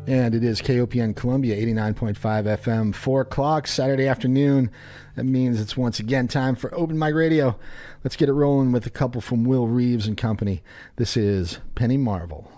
And it is KOPN Columbia, 89.5 FM, 4 o'clock, Saturday afternoon. That means it's once again time for Open Mic Radio. Let's get it rolling with a couple from Will Reeves and Company. This is Penny Marvel.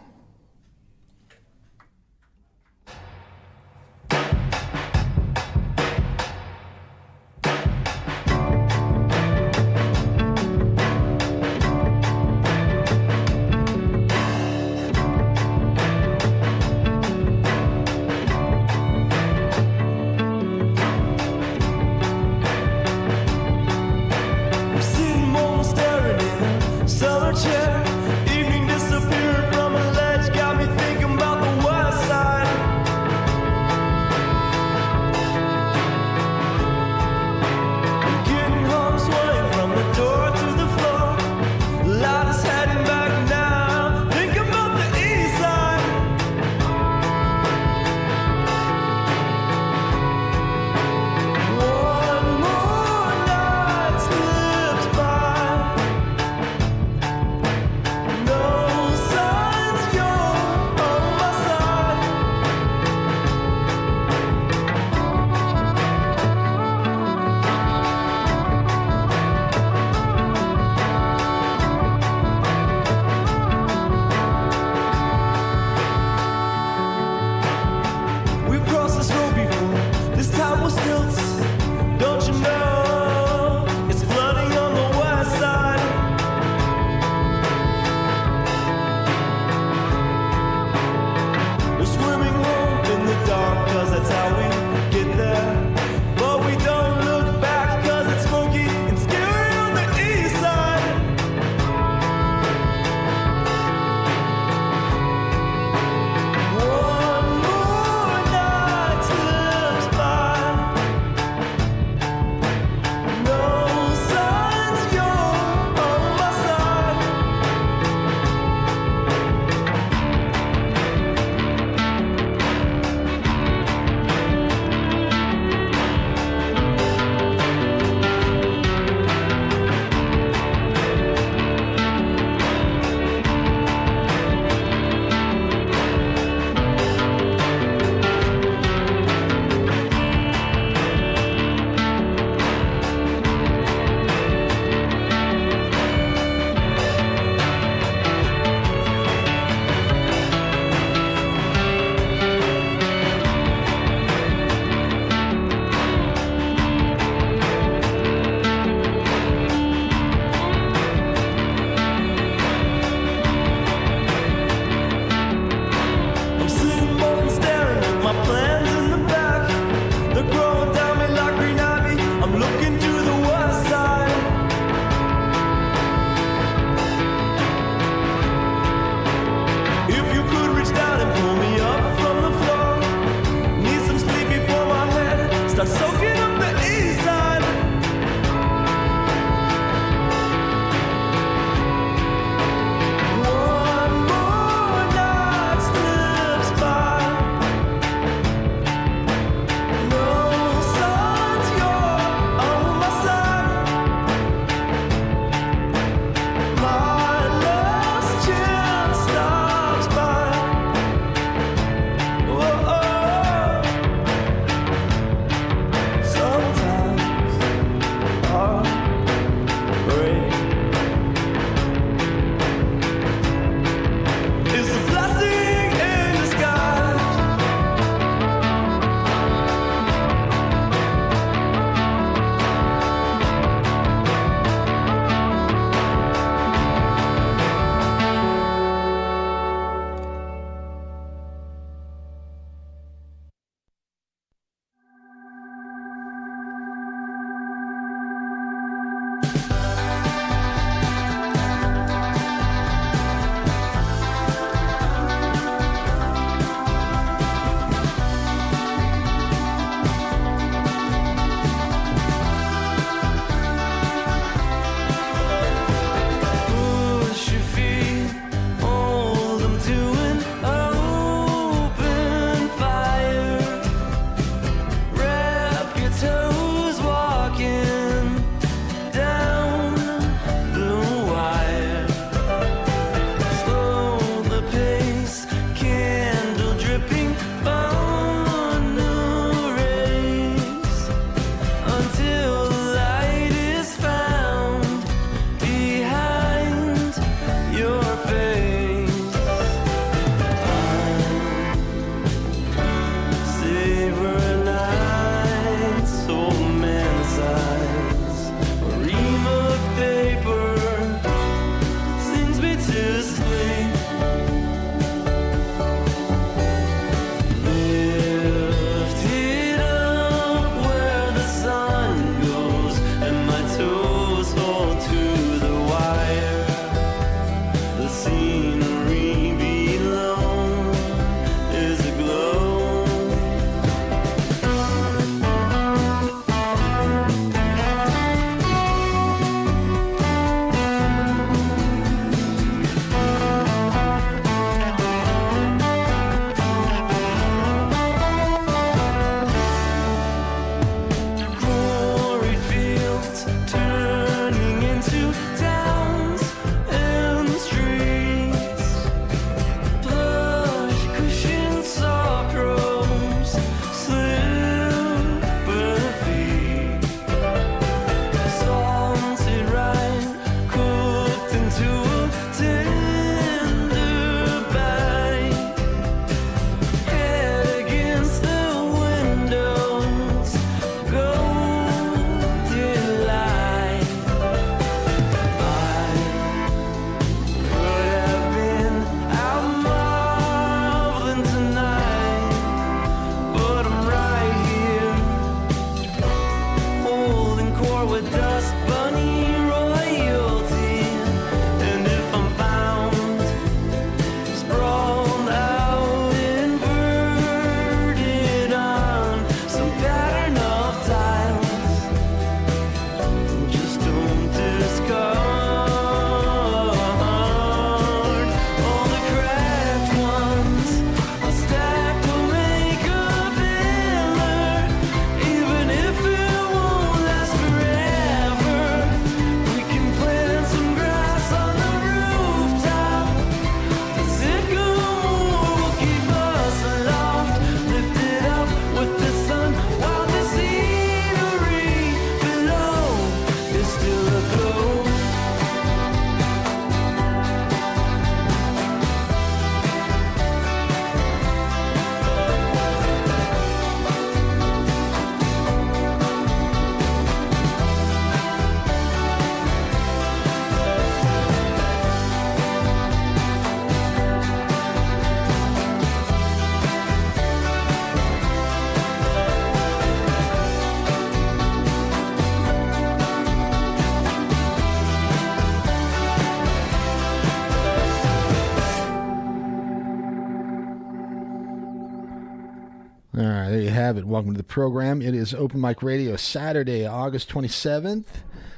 All right, there you have it. Welcome to the program. It is Open Mic Radio, Saturday, August 27th.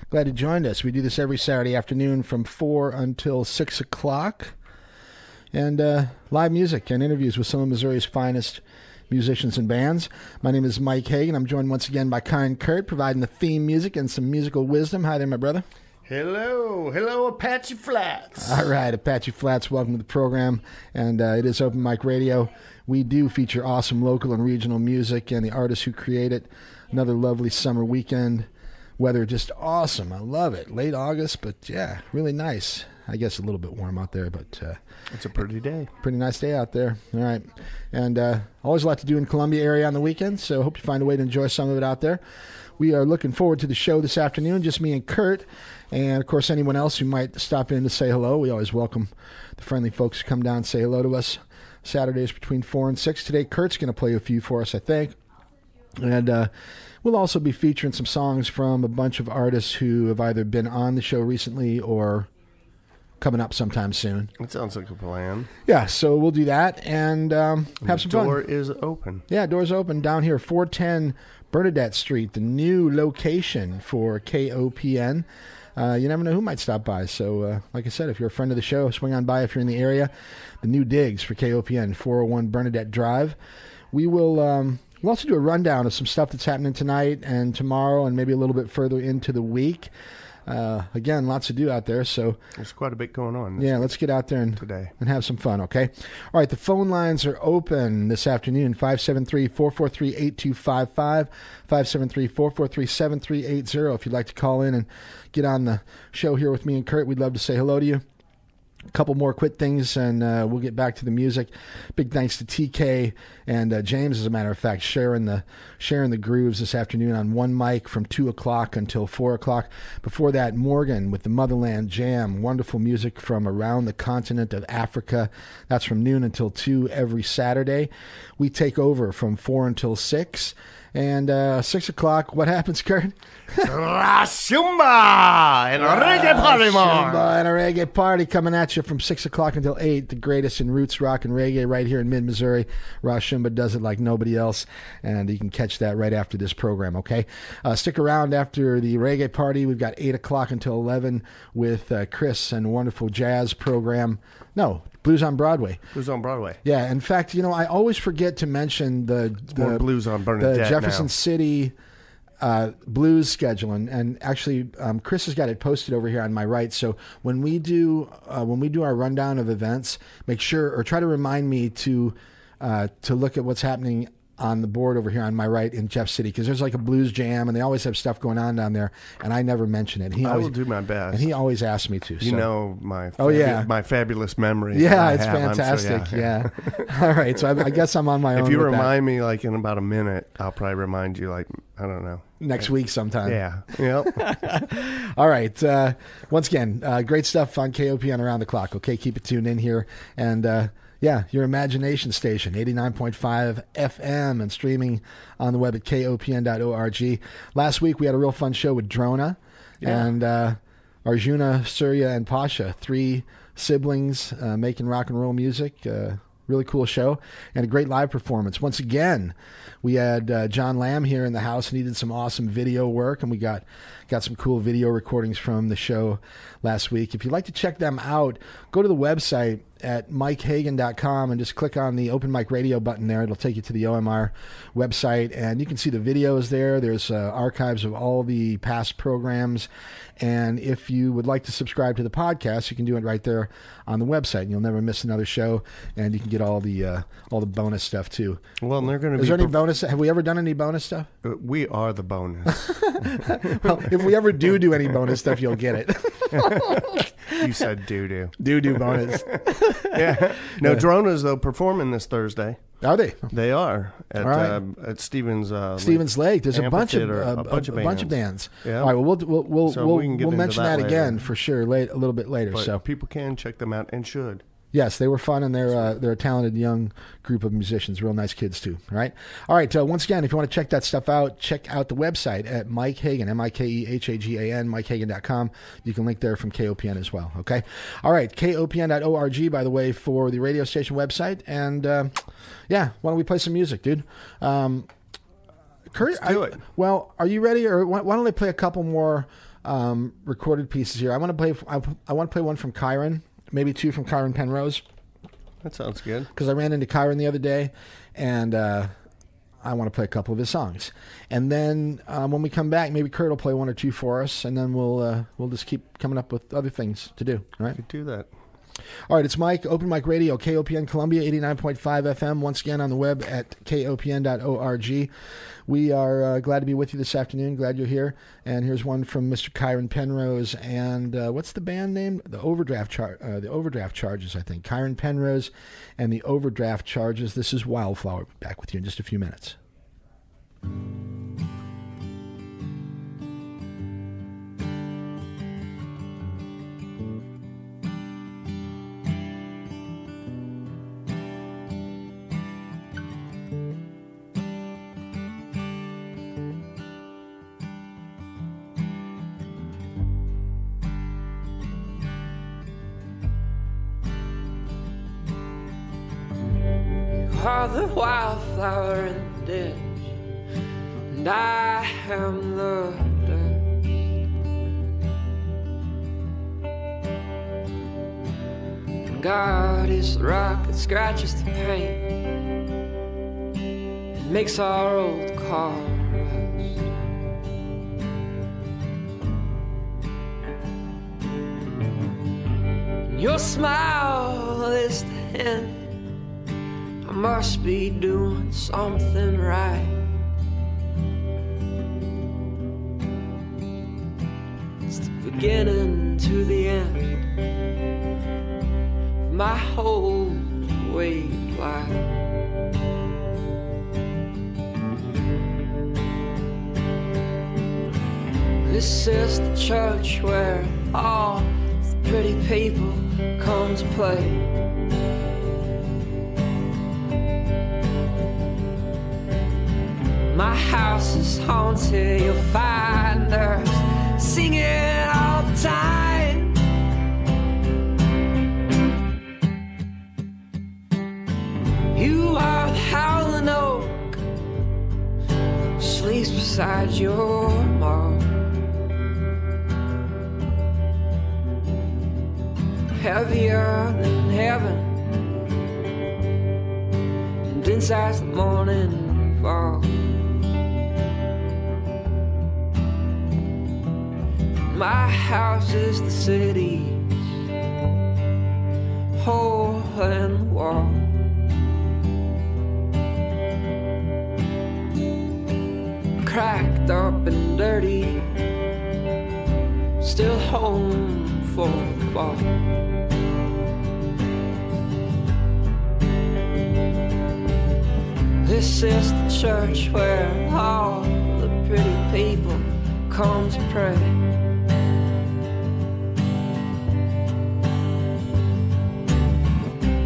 Glad you joined us. We do this every Saturday afternoon from 4 until 6 o'clock. And live music and interviews with some of Missouri's finest musicians and bands. My name is Mike Hagan. I'm joined once again by Kind Kurt, providing the theme music and some musical wisdom. Hi there, my brother. Hello, Apache Flats. All right, Apache Flats, welcome to the program. And it is Open Mic Radio. We do feature awesome local and regional music and the artists who create it. Another lovely summer weekend. Weather just awesome. I love it. Late August, but yeah, really nice. I guess a little bit warm out there, but it's a pretty day. Pretty nice day out there. All right. And always a lot to do in Columbia area on the weekend, so hope you find a way to enjoy some of it out there. We are looking forward to the show this afternoon, just me and Kurt, and of course anyone else who might stop in to say hello. We always welcome the friendly folks who come down and say hello to us. Saturdays between 4 and 6. Today, Kurt's going to play a few for us, I think. And we'll also be featuring some songs from a bunch of artists who have either been on the show recently or coming up sometime soon. It sounds like a plan. Yeah, so we'll do that and have some fun. The door is open. Yeah, door's open down here, 410 Bernadette Street, the new location for KOPN. You never know who might stop by. So, like I said, if you're a friend of the show, swing on by if you're in the area. The new digs for KOPN, 401 Bernadette Drive. We will we'll also do a rundown of some stuff that's happening tonight and tomorrow and maybe a little bit further into the week. Again, lots to do out there. So there's quite a bit going on. Yeah, let's get out there and have some fun, okay? All right, the phone lines are open this afternoon, 573-443-8255, 573-443-7380. If you'd like to call in and get on the show here with me and Kurt, we'd love to say hello to you. A couple more quick things, and we'll get back to the music. Big thanks to TK and James, as a matter of fact, sharing the grooves this afternoon on one mic from 2 o'clock until 4 o'clock. Before that, Morgan with the Motherland Jam. Wonderful music from around the continent of Africa. That's from noon until 2 every Saturday. We take over from 4 until 6. And 6 o'clock, what happens, Kurt? Shumba and a reggae party, man. Shumba and a reggae party coming at you from 6 o'clock until 8. The greatest in roots rock and reggae right here in mid-Missouri. Shumba does it like nobody else, and you can catch that right after this program, okay? Stick around after the reggae party. We've got 8 o'clock until 11 with Chris and a wonderful jazz program. No, Blues on Broadway. Blues on Broadway. Yeah, in fact, you know, I always forget to mention the Blues on Bernadette, the Jefferson now. City blues schedule, and actually Chris has got it posted over here on my right. So when we do our rundown of events, make sure or try to remind me to look at what's happening on the board over here on my right in Jeff City, because there's like a blues jam and they always have stuff going on down there, and I never mention it. I will do my best. And he always asks me to. You know my fabulous memory. Yeah, it's fantastic. Sure, yeah. All right, so I guess I'm on my own. If you remind me like in about a minute, I'll probably remind you like, I don't know. Next week sometime. Yeah. Yep. All right. Once again, great stuff on KOPN around the clock. Okay, keep it tuned in here. And yeah, your imagination station, 89.5 FM, and streaming on the web at kopn.org. Last week, we had a real fun show with Drona and Arjuna, Surya, and Pasha, 3 siblings making rock and roll music. Really cool show and a great live performance. Once again, we had John Lamb here in the house, and he did some awesome video work, and we got some cool video recordings from the show last week. If you'd like to check them out, go to the website at mikehagan.com and just click on the Open Mic Radio button there. It'll take you to the OMR website, and you can see the videos there. There's archives of all the past programs, and if you would like to subscribe to the podcast, you can do it right there on the website, and you'll never miss another show, and you can get all the bonus stuff too. Well, and they're going to be... Is there any bonus? Have we ever done any bonus stuff? We are the bonus. Well, if we ever do any bonus stuff, you'll get it. You said doo-doo. Doo-doo bonus. Yeah. No, Drona's, though, performing this Thursday. Are they? They are at Stevens Lake. There's a bunch of bands. Yeah. All right. Well, we'll mention that later. again for sure. A little bit later. But so people can check them out and should. Yes, they were fun, and they're a talented young group of musicians, real nice kids too. All right. Once again, if you want to check that stuff out, check out the website at Mike Hagan, MikeHagan, MikeHagan.com. You can link there from KOPN as well. Okay. All right, KOPN.org, by the way, for the radio station website. And why don't we play some music, dude? Kurt, let's do it. Well, are you ready, or why don't I play a couple more recorded pieces here? I want to play one from Kyron. Maybe two from Kyron Penrose. That sounds good. Because I ran into Kyron the other day, and I want to play a couple of his songs. And then when we come back, maybe Kurt will play one or two for us, and then we'll just keep coming up with other things to do. All right? We do that. All right, it's Mike, Open Mic Radio, KOPN Columbia, 89.5 FM. Once again on the web at KOPN.org. We are glad to be with you this afternoon. Glad you're here. And here's one from Mr. Kyron Penrose. And what's the band name? The Overdraft Charges, I think. Kyron Penrose and the Overdraft Charges. This is Wildflower. Back with you in just a few minutes. Are the wildflower in the ditch, and I am the dust. And God is the rock that scratches the paint and makes our old car rust. And your smile is the hint I must be doing something right. It's the beginning to the end of my whole way of life. This is the church where all the pretty people come to play. My house is haunted, you'll find her singing all the time. You are the howling oak, sleeps beside your mom. Heavier than heaven, and inside the morning fog. My house is the city's hole in the wall. Cracked up and dirty, still home for the fall. This is the church where all the pretty people come to pray.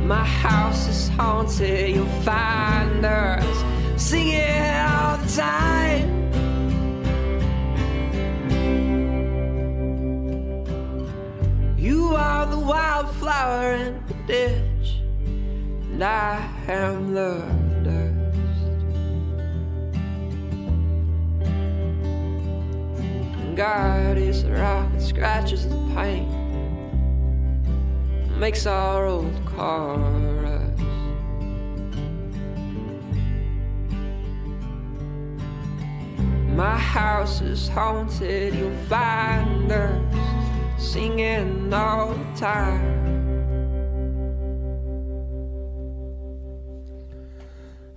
My house is haunted, you'll find us singing all the time. You are the wildflower in the ditch, and I am the dust. And God is the rock that scratches the paint, makes our old car rust. My house is haunted, you'll find us singing all the time.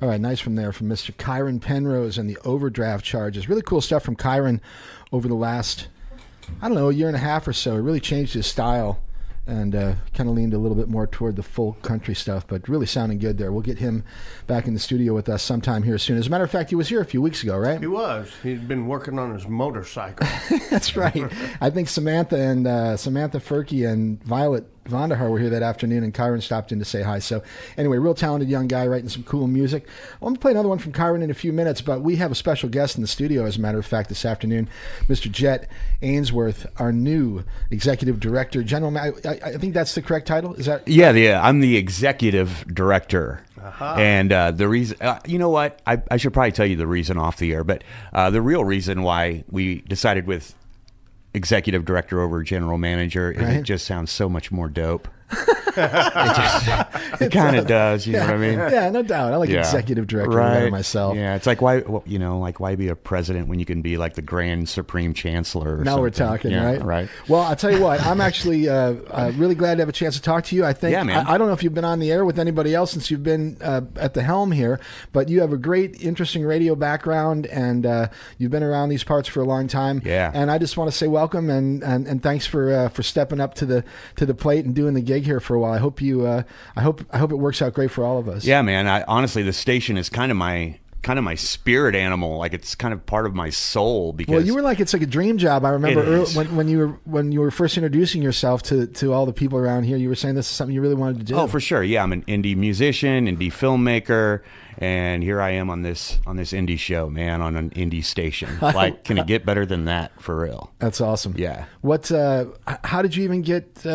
All right, nice from there from Mr. Kyron Penrose and the Overdraft Charges. Really cool stuff from Kyron over the last, a year and a half or so. It really changed his style and kind of leaned a little bit more toward the folk country stuff, but really sounding good there. We'll get him back in the studio with us sometime here soon. As a matter of fact, he was here a few weeks ago, right? He was. He'd been working on his motorcycle. That's right. I think Samantha Furkey and Violet Vandahar were here that afternoon, and Kyron stopped in to say hi. So anyway, real talented young guy writing some cool music. I'm going to play another one from Kyron in a few minutes, but we have a special guest in the studio, as a matter of fact, this afternoon, Mr. Jet Ainsworth, our new executive director, general. I think that's the correct title. Is that? Yeah. I'm the executive director. And the reason, you know what? I should probably tell you the reason off the air, but the real reason why we decided with executive director over general manager is it just sounds so much more dope. It kind of does, you know what I mean? Yeah, no doubt. I like executive director better myself. Yeah, it's like why be a president when you can be like the grand supreme chancellor? Or now something. we're talking, right? Right. Well, I'll tell you what. I'm actually really glad to have a chance to talk to you. I think. Yeah, man. I don't know if you've been on the air with anybody else since you've been at the helm here, but you have a great, interesting radio background, and you've been around these parts for a long time. Yeah. And I just want to say welcome and thanks for stepping up to the plate and doing the gig here for a while. I hope it works out great for all of us. Yeah, man. Honestly, the station is kind of my spirit animal. Like it's kind of part of my soul. Because you were like, it's like a dream job. I remember when you were first introducing yourself to all the people around here. You were saying this is something you really wanted to do. Oh, for sure. Yeah, I'm an indie musician, indie filmmaker, and here I am on this indie show, man, on an indie station. Like, can it get better than that? For real. That's awesome. Yeah. What? How did you even get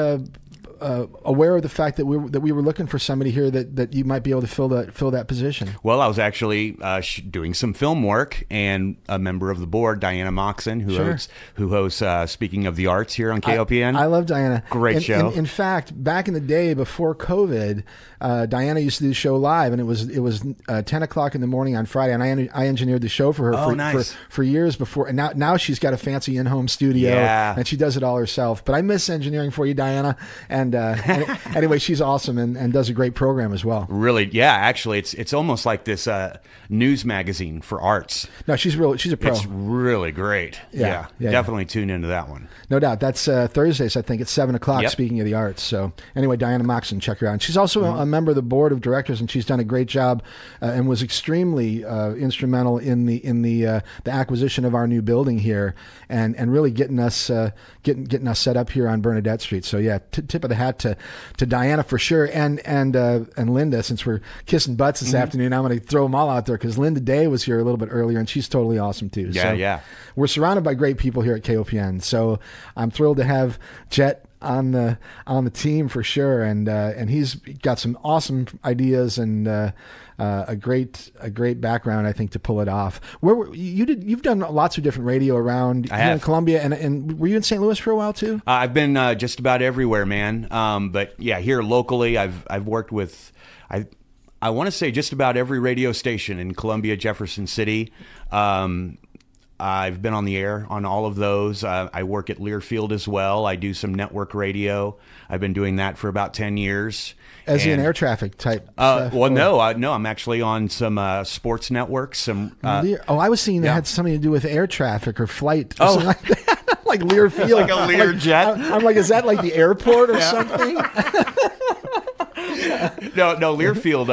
aware of the fact that we were looking for somebody here that you might be able to fill that position? Well, I was actually doing some film work, and a member of the board, Diana Moxon, who hosts Speaking of the Arts here on KOPN. I love Diana. Great show. In fact, back in the day before COVID, Diana used to do the show live, and it was 10 o'clock in the morning on Friday, and I engineered the show for her for years before. And now she's got a fancy in-home studio, and she does it all herself. But I miss engineering for you, Diana. And anyway, she's awesome and does a great program as well. Really, yeah. Actually, it's almost like this news magazine for arts. No, she's a pro. It's really great. Yeah. Definitely tune into that one. No doubt. That's Thursdays, I think, at 7 o'clock. Yep. Speaking of the Arts. So anyway, Diana Moxon, check her out. And she's also a member of the board of directors, and she's done a great job and was extremely instrumental in the acquisition of our new building here, and really getting us set up here on Bernadette Street. So yeah, tip of the hat to Diana for sure, and Linda. Since we're kissing butts this afternoon, I'm going to throw them all out there because Linda Day was here a little bit earlier, and she's totally awesome too. Yeah. We're surrounded by great people here at KOPN, so I'm thrilled to have Jet on the team for sure, and he's got some awesome ideas and a great background, I think, to pull it off. You've done lots of different radio around here in Columbia, and were you in St. Louis for a while too? I've been just about everywhere, man. But yeah, here locally, I've worked with I want to say just about every radio station in Columbia, Jefferson City. I've been on the air on all of those. I work at Learfield as well. I do some network radio. I've been doing that for about 10 years. As an air traffic type stuff? No, I'm actually on some sports networks. I was seeing that had something to do with air traffic or flight or something like that. Like Learfield. Like a Learjet? I'm like, is that like the airport or something? No, Learfield,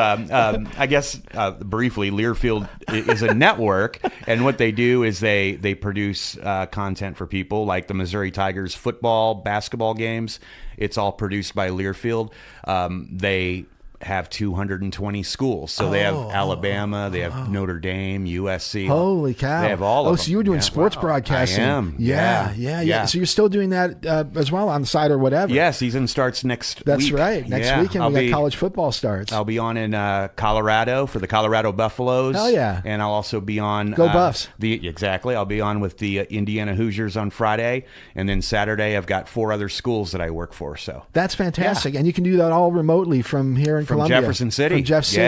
I guess briefly, Learfield is a network, and what they do is they produce content for people like the Missouri Tigers football, basketball games. It's all produced by Learfield. They have 220 schools. So they have Alabama, they have Notre Dame, USC. Holy cow. They have all of them. So you were doing sports broadcasting. I am. Yeah. So you're still doing that as well on the side or whatever? Yeah, season starts next week. That's right. Next weekend we got college football starts. I'll be on in Colorado for the Colorado Buffaloes. Hell yeah. And I'll also be on... Go Buffs. Exactly. I'll be on with the Indiana Hoosiers on Friday. And then Saturday, I've got 4 other schools that I work for. So that's fantastic. Yeah. And you can do that all remotely from here in Columbia. Jefferson City. From Jeff City.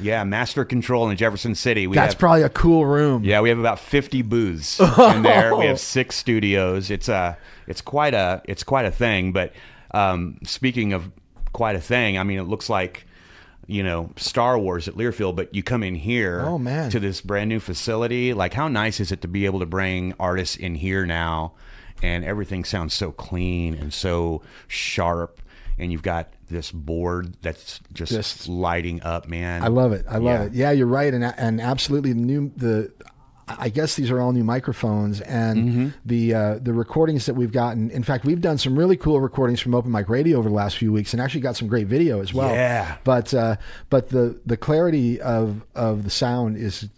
Yeah. Master Control in Jefferson City. That's probably a cool room. Yeah, we have about 50 booths in there. We have 6 studios. It's quite a thing. But speaking of quite a thing, I mean, it looks like, Star Wars at Learfield, but you come in here to this brand new facility. Like, how nice is it to be able to bring artists in here now, and everything sounds so clean and so sharp, and you've got this board that's just lighting up, man. I love it. I love it. Yeah, you're right, and absolutely I guess these are all new microphones, and the recordings that we've gotten. In fact, we've done some really cool recordings from Open Mic Radio over the last few weeks, and actually got some great video as well. Yeah. But the clarity of the sound is.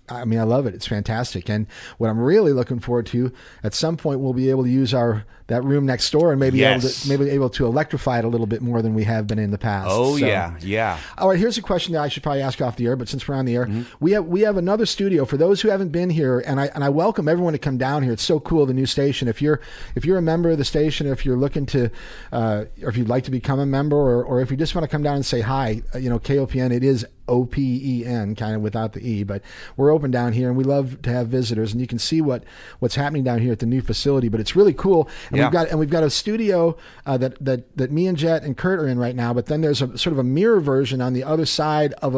I mean, I love it. It's fantastic. And what I'm really looking forward to, at some point, we'll be able to use that room next door and maybe able to electrify it a little bit more than we have been in the past. Oh, So- yeah. All right, here's a question that I should probably ask off the air, but since we're on the air, we have another studio for those who haven't been here, and I welcome everyone to come down here. It's so cool, the new station. If you're a member of the station, or if you're looking to, or if you'd like to become a member, or if you just want to come down and say hi, KOPN, it is OPEN, kind of without the E, but we're open down here, and we love to have visitors, and you can see what's happening down here at the new facility. But it's really cool, and we've got a studio that me and Jet and Kurt are in right now. But then there's a sort of a mirror version on the other side of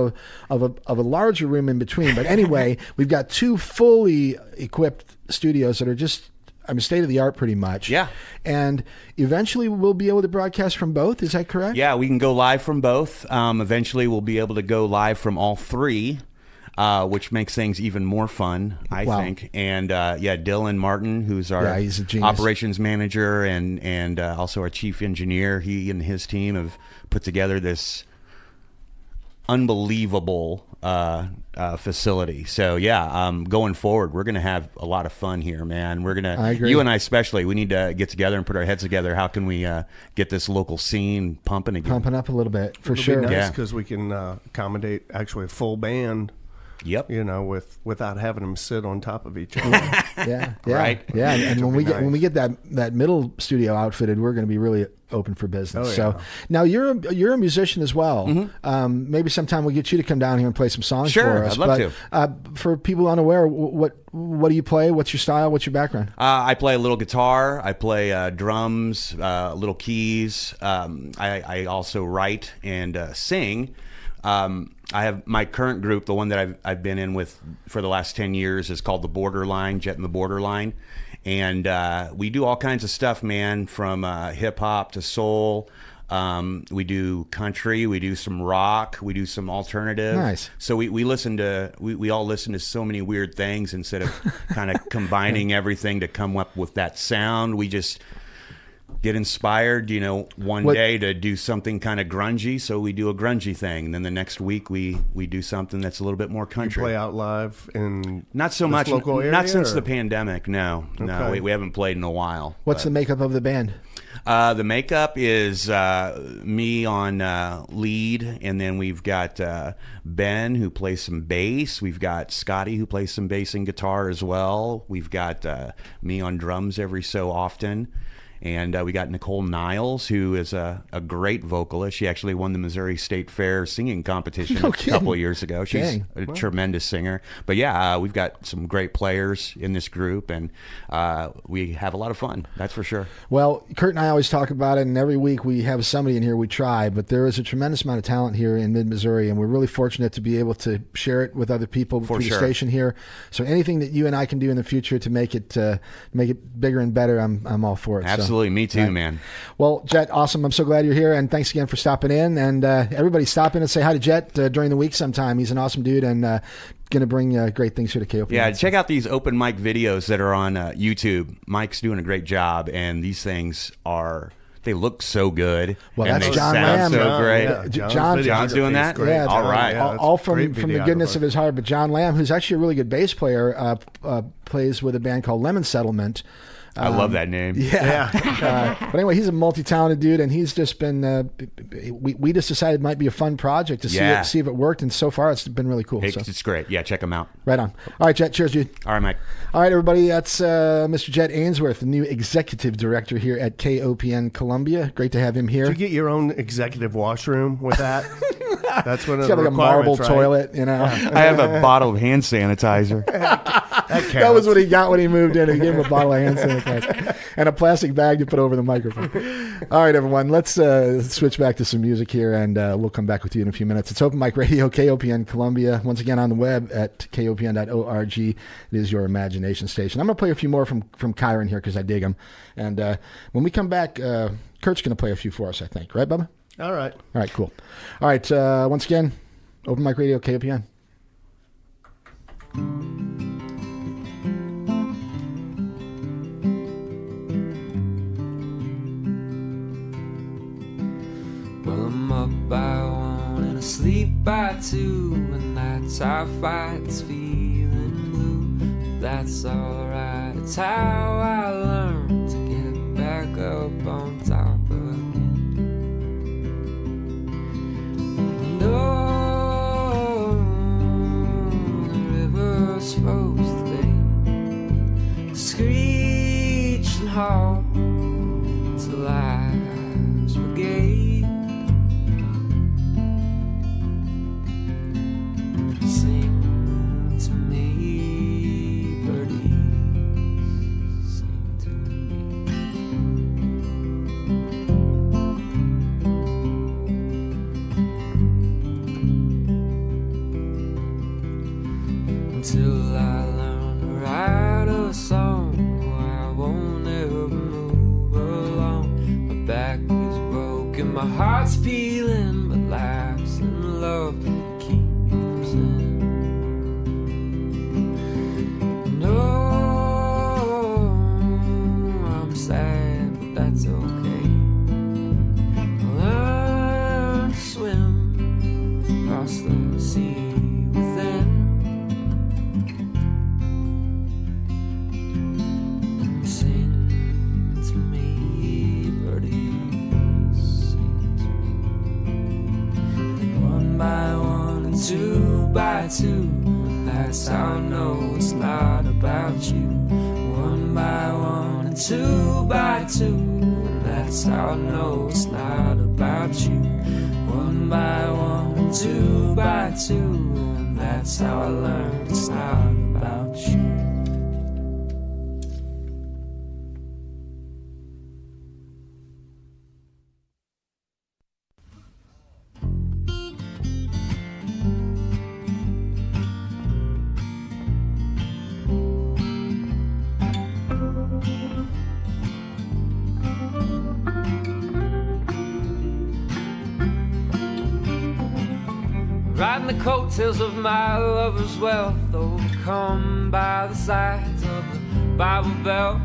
a larger room in between. But anyway, we've got two fully equipped studios that are just. State of the art pretty much. Yeah. And eventually we'll be able to broadcast from both. Is that correct? Yeah, we can go live from both. Eventually we'll be able to go live from all three, which makes things even more fun, I think. And Dylan Martin, who's our he's a genius. operations manager and also our chief engineer, he and his team have put together this unbelievable facility. So going forward, we're going to have a lot of fun here, man. We're going I to, agree. you and I especially, we need to get together and put our heads together. How can we get this local scene pumping again? Pumping up a little bit, for It'll sure. be nice Yeah. because we can accommodate actually a full band. Yep. Without having them sit on top of each other. Yeah. Right. Yeah. And when be we nice. get that middle studio outfitted, we're going to be really open for business. Oh, So yeah. now you're a musician as well. Maybe sometime we'll get you to come down here and play some songs Sure, for us. I'd love to. For people unaware, what do you play? What's your style? What's your background? I play a little guitar. I play drums, little keys. I also write and sing. I have my current group, the one that I've been in with for the last 10 years, is called The Borderline, Jet and the Borderline. And we do all kinds of stuff, man, from hip hop to soul. We do country, we do some rock, we do some alternative. Nice. So we listen to we all listen to so many weird things instead of kind of combining everything to come up with that sound. We just get inspired, one day to do something kind of grungy, so we do a grungy thing. And then the next week we do something that's a little bit more You country. play out live in Not so this much. local area, Not since or? the pandemic. No, Okay. we haven't played in a while. What's the makeup of the band? The makeup is me on lead, and then we've got Ben, who plays some bass. We've got Scotty, who plays some bass and guitar as well. We've got me on drums every so often. And we got Nicole Niles, who is a great vocalist. She actually won the Missouri State Fair singing competition No a kidding. couple of years ago. She's Dang. a tremendous singer. But we've got some great players in this group, and we have a lot of fun. That's for sure. Well, Kurt and I always talk about it, and every week we have somebody in here we try, but there is a tremendous amount of talent here in mid-Missouri, and we're really fortunate to be able to share it with other people through sure. the station here. So anything that you and I can do in the future to make it bigger and better, I'm all for it. So, Absolutely. Me too, right. man. Well, Jet, awesome. I'm so glad you're here, and thanks again for stopping in. And everybody stop in and say hi to Jet during the week sometime. He's an awesome dude, and going to bring great things here to KOP. Yeah, check out these open mic videos that are on YouTube. Mike's doing a great job, and these things they look so good. Well, and that's they John sound Lamb. so great. Yeah, John's doing that? Great. Yeah, All right. Yeah, that's all a great from the videographer. goodness of his heart. But John Lamb, who's actually a really good bass player, plays with a band called Lemon Settlement. I love that name. Yeah. But anyway, he's a multi-talented dude, and he's just been. We just decided it might be a fun project to see if it worked, and so far it's been really cool. So. It's great. Yeah, check them out. Right on. All right, Jet. Cheers, dude. All right, Mike. All right, everybody. That's Mr. Jet Ainsworth, the new executive director here at KOPN Columbia. Great to have him here. Did you get your own executive washroom with that? That's one of He's the got like a marble requirements, right? toilet, I have a bottle of hand sanitizer. That was what he got when he moved in. He gave him a bottle of hand sanitizer and a plastic bag to put over the microphone. All right, everyone, let's switch back to some music here, and we'll come back with you in a few minutes. It's Open Mic Radio, KOPN Columbia. Once again, on the web at kopn.org. It is your imagination station. I'm going to play a few more from Kyron here because I dig them. And when we come back, Kurt's going to play a few for us, I think. Right, Bubba? All right. All right, cool. All right, once again, Open Mic Radio, KOPN. sleep by 2, and that's our fights feeling blue. That's alright, it's how I learned to get back up on top again. And oh, the river's froze today, screeching hard to life's brigade. Sing to me, birdies, sing to me. Until I learn to write a song, I won't ever move along. My back is broken, my heart's peeling, but laughs and love keep me from sin. No, I'm sad, but that's okay. I'll learn to swim across the sea within. Sing to me, birdies, sing to me. One by one and 2 by 2, that's how I know it's not about you. One by one and 2 by 2, and that's how I know it's not about you. One by one and 2 by 2, and that's how I learned it's not about you. Riding the coattails of my lover's wealth, overcome by the sides of the Bible Belt.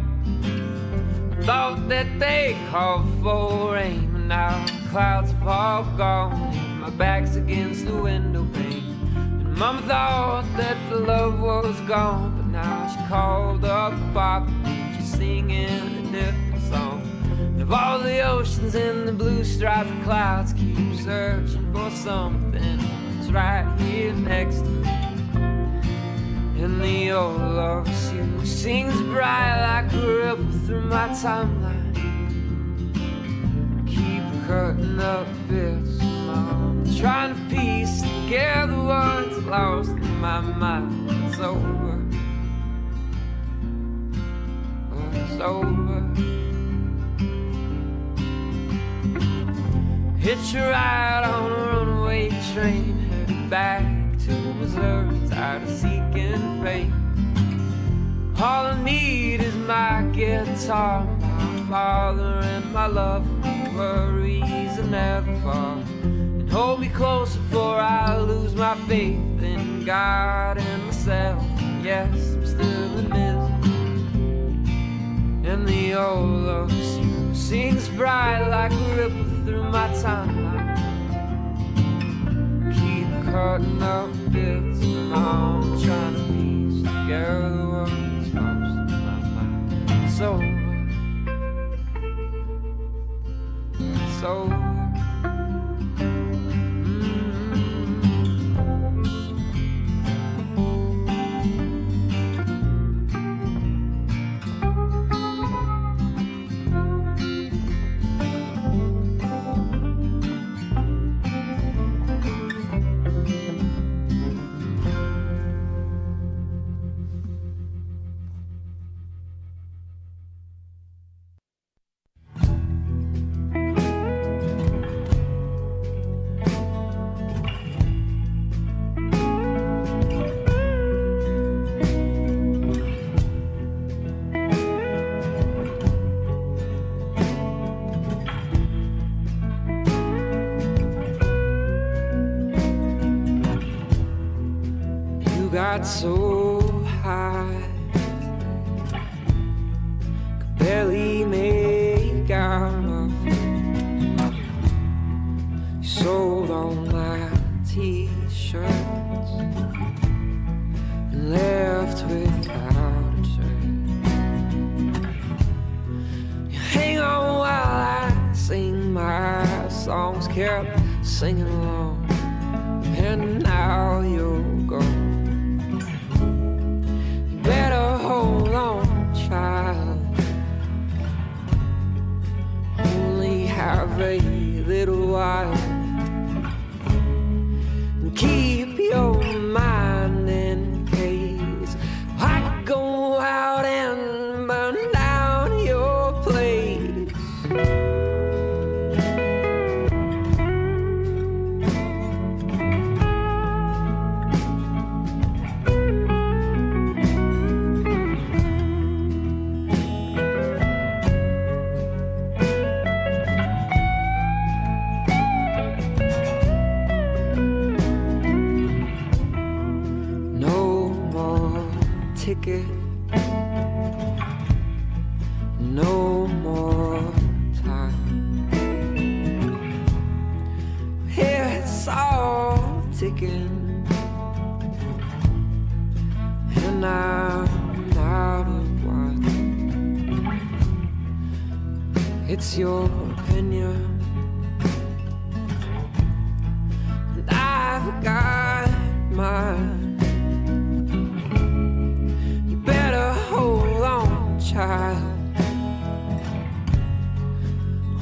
Thought that they called for rain, and now the clouds have all gone, and my back's against the window pane. And Mama thought that the love was gone, but now she called up Papa, she's singing a different song. And of all the oceans and the blue striped clouds, keep searching for something right here next to me. And the old love she sings bright like a ripple through my timeline. Keep cutting up bits, Mom, trying to piece together what's lost in my mind. It's over, it's over. Hitch a ride on a runaway train, back to Missouri, tired of seeking fame. All I need is my guitar, my father and my love. Worries are never far, and hold me close before I lose my faith in God and myself. And yes, I'm still in misery, and the old love sings bright like a ripple through my timeline. Cutting up bits, and I'm trying to piece together what's lost in my mind. It's over, it's over. Got so high, could barely make out my feet. You sold all my t-shirts and left without a trace. You hang on while I sing my songs, kept singing along, and now you're gone. You better hold on, child. Only have a little while, and keep your mind in case I go out and burn down your place. Ticket, no more time. It's all ticking, and I'm out of wine. It's your opinion, and I've got mine. Hold on, child.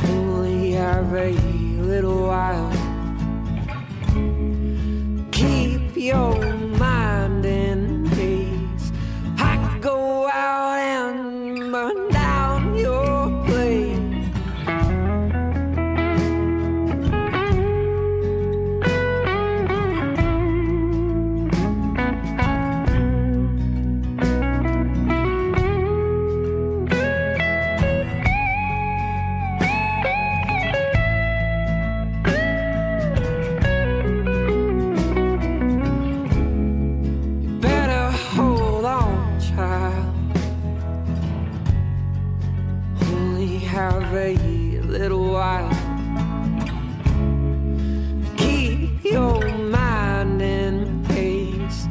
Only have a little while. Keep your mind in peace. I go out and burn down your place. Have a little while. Keep your mind in pace.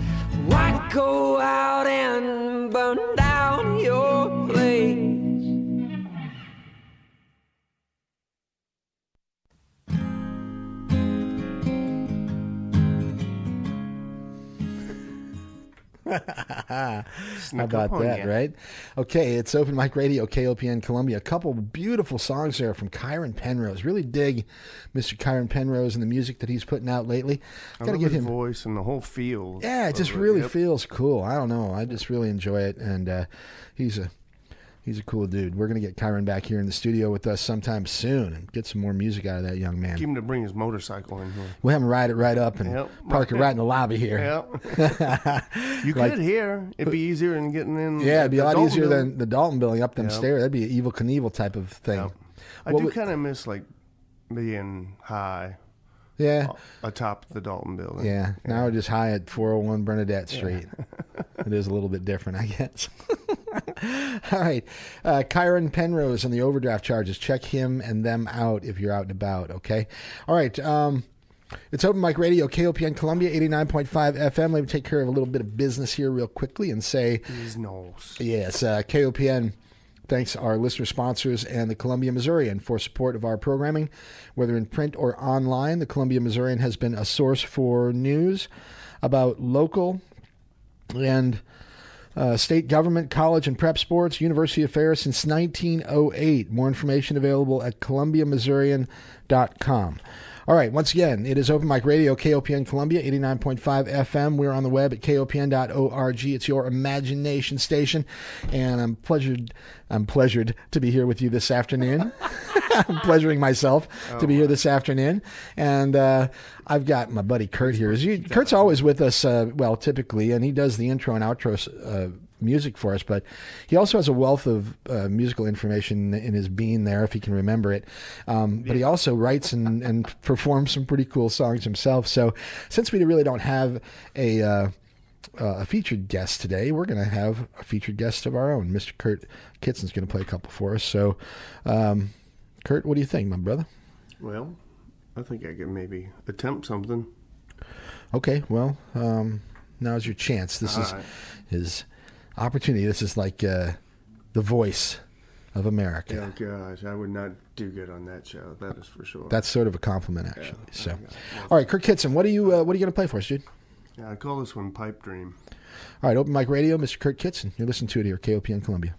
Why go out and burn down your place? How about that, right? Okay, it's Open Mic Radio, KOPN Columbia. A couple beautiful songs there from Kyron Penrose. Really dig Mr. Kyron Penrose and the music that he's putting out lately. I love his voice and the whole feel. Yeah, it just really feels cool. I don't know. I just really enjoy it, and he's a cool dude. We're going to get Kyron back here in the studio with us sometime soon and get some more music out of that young man. Get him to bring his motorcycle in here. We'll have him ride it right up and park it right in the lobby here. Yep. You could here. It'd be easier than getting in. Yeah, it'd be a lot easier than the Dalton building up them stairs. That'd be an Evel Knievel type of thing. Yep. I do kind of miss like being high. Yeah. Atop the Dalton building. Yeah. Now we're just high at 401 Bernadette Street. It is a little bit different, I guess. All right. Kyron Penrose and the overdraft charges. Check him and them out if you're out and about, okay? All right. It's Open Mic Radio, KOPN Columbia, 89.5 FM. Let me take care of a little bit of business here real quickly and say... Yes, KOPN thanks our listener sponsors and the Columbia Missourian for support of our programming, whether in print or online. The Columbia Missourian has been a source for news about local and state government, college and prep sports, university affairs since 1908. More information available at columbiamissourian.com. All right, once again, it is Open Mic Radio, KOPN Columbia, 89.5 FM. We're on the web at kopn.org. It's your imagination station, and I'm pleasured to be here with you this afternoon. I'm pleasuring myself to be here this afternoon. And I've got my buddy Kurt here. Kurt's always with us, typically, and he does the intro and outro music for us, but he also has a wealth of musical information in his being there, if he can remember it. But he also writes and performs some pretty cool songs himself. So since we really don't have a featured guest today, we're going to have a featured guest of our own. Mr. Kurt Kitson's going to play a couple for us. So, Kurt, what do you think, my brother? Well, I think I could maybe attempt something. Okay, well, now's your chance. This is his opportunity. This is like the voice of America. Oh, gosh. I would not do good on that show. That is for sure. That's sort of a compliment, actually. Yeah. So, Okay. Well, all right, Kirk Kitson, what are you going to play for us, dude? yeah, I call this one Pipe Dream. All right, Open Mic Radio, Mr. Kirk Kitson. You're listening to it here, KOPN Columbia.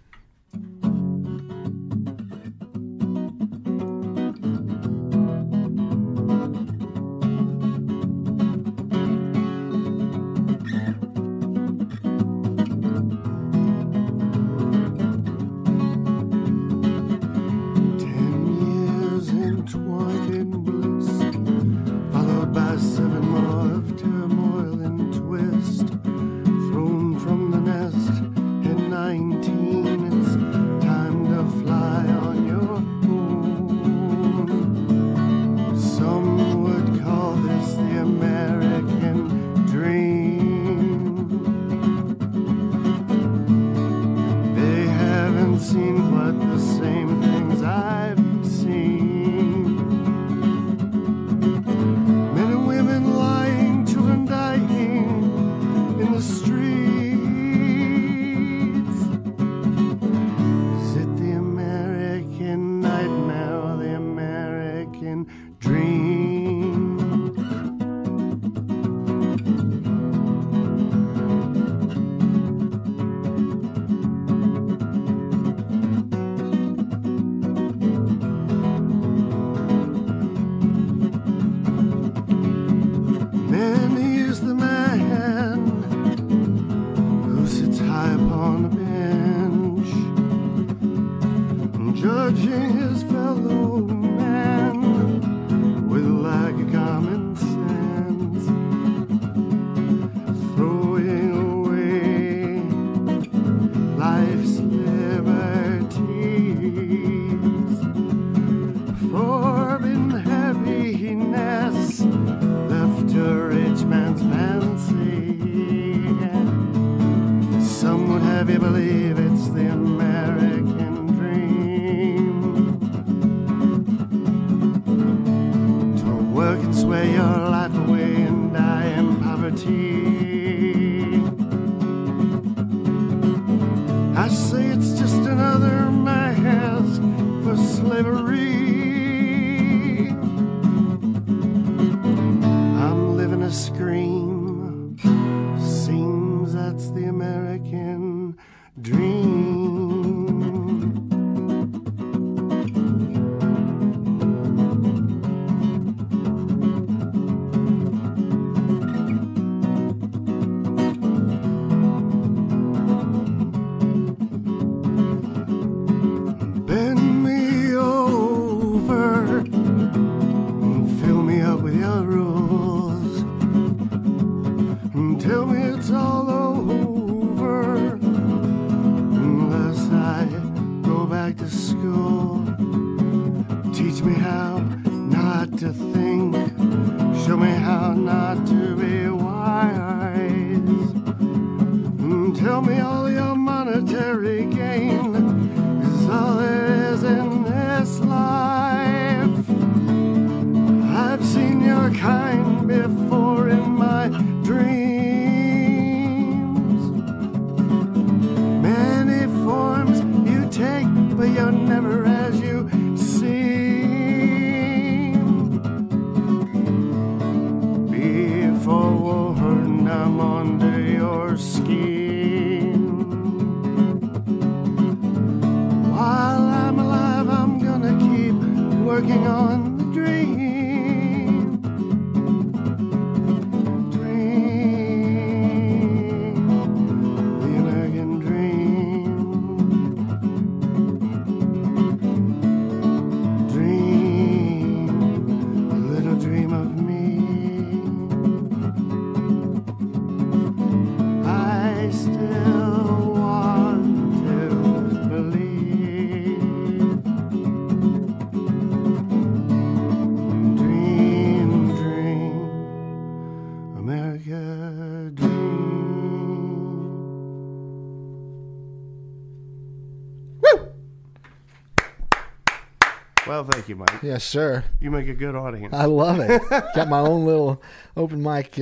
Well, thank you, Mike. Yes, sir. You make a good audience. I love it. Got my own little open mic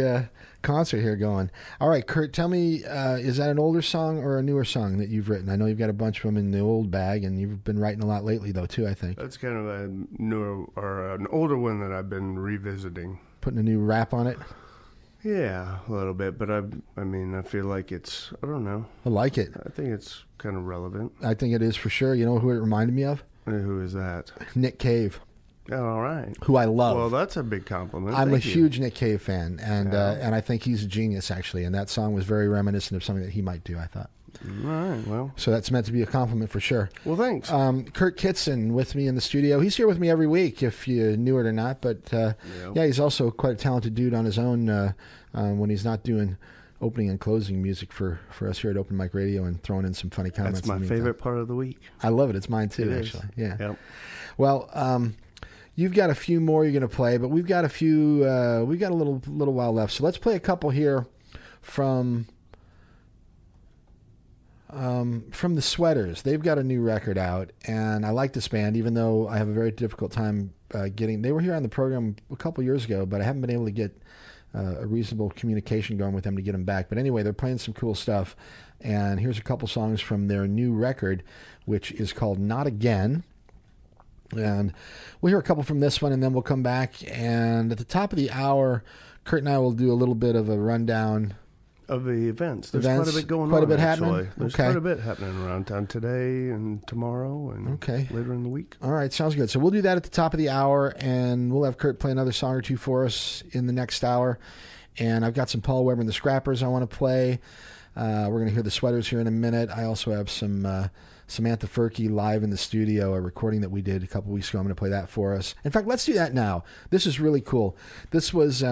concert here going. All right, Kurt, tell me, is that an older song or a newer song that you've written? I know you've got a bunch of them in the old bag, and you've been writing a lot lately, though, too, I think. That's kind of a newer or an older one that I've been revisiting. Putting a new rap on it? Yeah, a little bit, but I mean, I feel like it's, I don't know. I like it. I think it's kind of relevant. I think it is for sure. You know who it reminded me of? Who is that? Nick Cave. Oh, all right. Who I love. Well, that's a big compliment. I'm Thank a you. huge Nick Cave fan, and I think he's a genius, actually. And that song was very reminiscent of something that he might do, I thought. All right, well. So that's meant to be a compliment for sure. Well, thanks. Kurt Kitson with me in the studio. He's here with me every week, if you knew it or not. But yeah, he's also quite a talented dude on his own when he's not doing opening and closing music for us here at Open Mic Radio and throwing in some funny comments. That's my favorite part of the week. I love it. It's mine too, It actually. is. Yeah. Yep. Well, you've got a few more you're going to play, but we've got a few. We've got a little while left, so let's play a couple here from the Sweaters. They've got a new record out, and I like this band, even though I have a very difficult time getting. They were here on the program a couple years ago, but I haven't been able to get a reasonable communication going with them to get them back. But anyway, they're playing some cool stuff, and here's a couple songs from their new record, which is called Not Again. And we'll hear a couple from this one, and then we'll come back. And at the top of the hour, Kurt and I will do a little bit of a rundown of the events. There's quite a bit going on. Quite a bit actually. happening? There's Okay. quite a bit happening around town today and tomorrow and later in the week. All right, sounds good. So we'll do that at the top of the hour, and we'll have Kurt play another song or two for us in the next hour. And I've got some Paul Weber and the Scrappers I want to play. We're going to hear the Sweaters here in a minute. I also have some Samantha Furkey live in the studio, a recording that we did a couple weeks ago. I'm going to play that for us. In fact, let's do that now. This is really cool. This was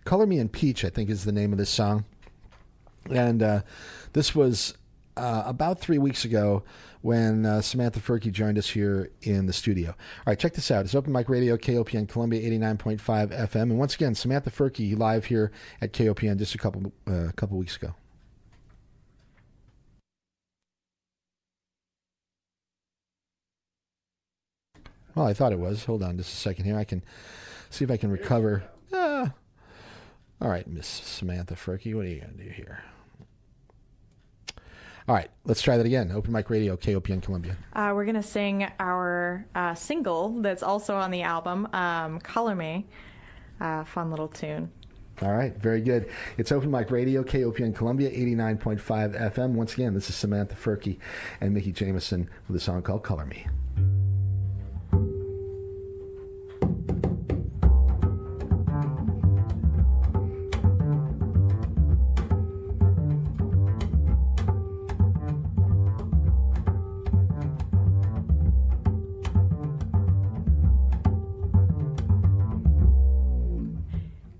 Color Me in Peach, I think is the name of this song. And this was about 3 weeks ago when Samantha Furkey joined us here in the studio. All right, check this out. It's Open Mic Radio, KOPN Columbia 89.5 FM. And once again, Samantha Furkey live here at KOPN just a couple weeks ago. Well, I thought it was. Hold on just a second here. I can see if I can recover. All right, Miss Samantha Furkey, what are you going to do here? All right, let's try that again. Open Mic Radio, KOPN Columbia. We're going to sing our single that's also on the album, Color Me. Fun little tune. All right, very good. It's Open Mic Radio, KOPN Columbia, 89.5 FM. Once again, this is Samantha Furkey and Mickey Jameson with a song called Color Me.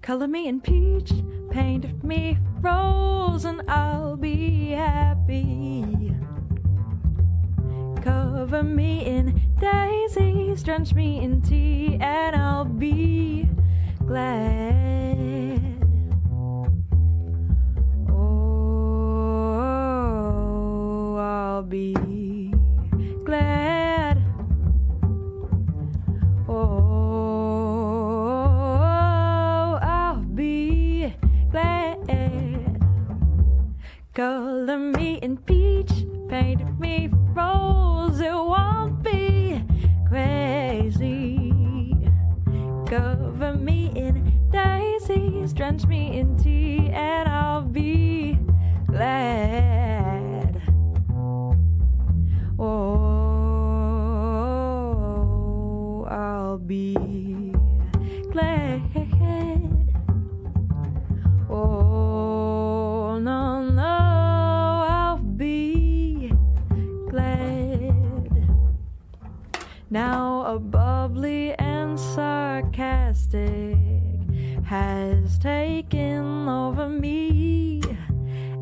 Color me in peach, paint me rose, and I'll be happy. Cover me in daisies, drench me in tea, and I'll be glad. Oh, I'll be glad. Oh, color me in peach, paint me rose, it won't be crazy. Cover me in daisies, drench me in tea, and I'll be glad. Oh, I'll be glad. Oh, no, no. Now a bubbly and sarcastic has taken over me,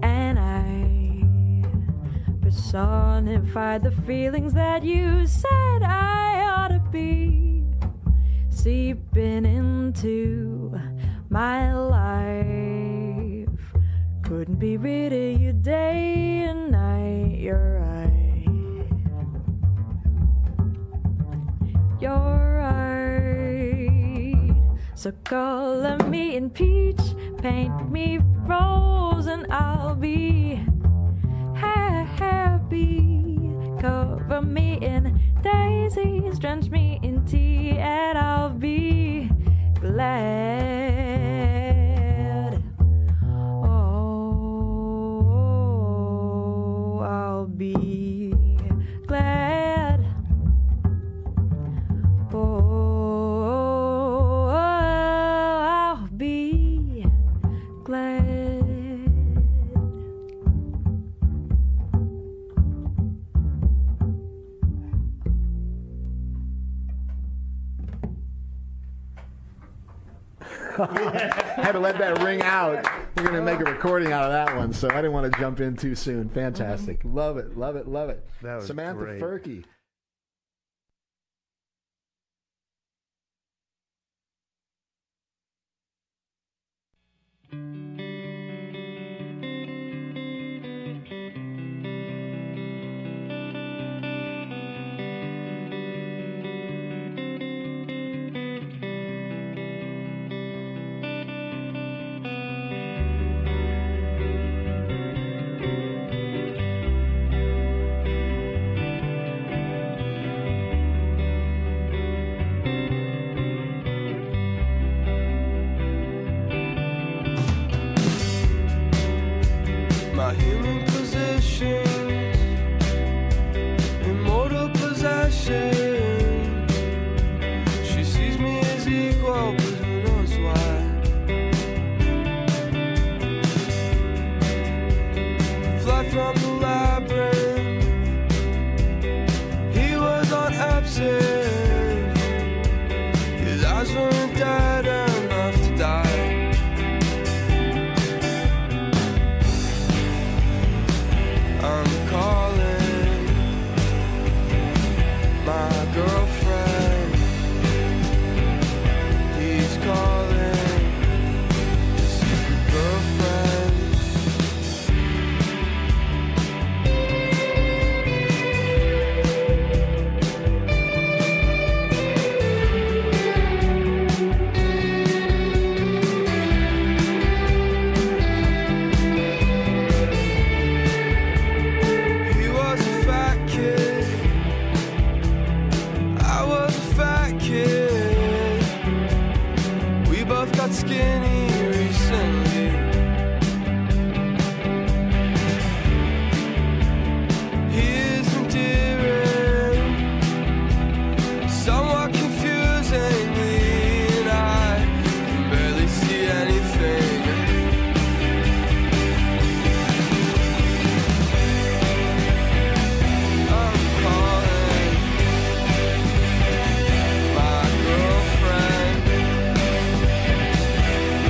and I personified the feelings that you said I ought to be, seeping into my life. Couldn't be rid of you day and night, you're right. You're alright. So color me in peach, paint me rose, and I'll be happy. Cover me in daisies, drench me in tea, and I'll be glad. Oh, I'll be glad. Oh, I'll be glad. I had to let that ring out. We're going to make a recording out of that one, so I didn't want to jump in too soon. Fantastic. Love it, love it, love it. That was Samantha great. Furkey. My human position, immortal possession. She sees me as equal, but who knows why? Fly from the labyrinth. He was on absinthe. His eyes weren't dead enough to die. I'm calling my girlfriend. He's calling his secret girlfriend. He was a fat kid. I was a fat kid. We both got skinny recently. He is endearing, somewhat confusingly, and I can barely see anything. I'm calling my girlfriend.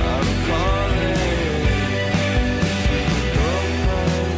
I'm calling secret girlfriend.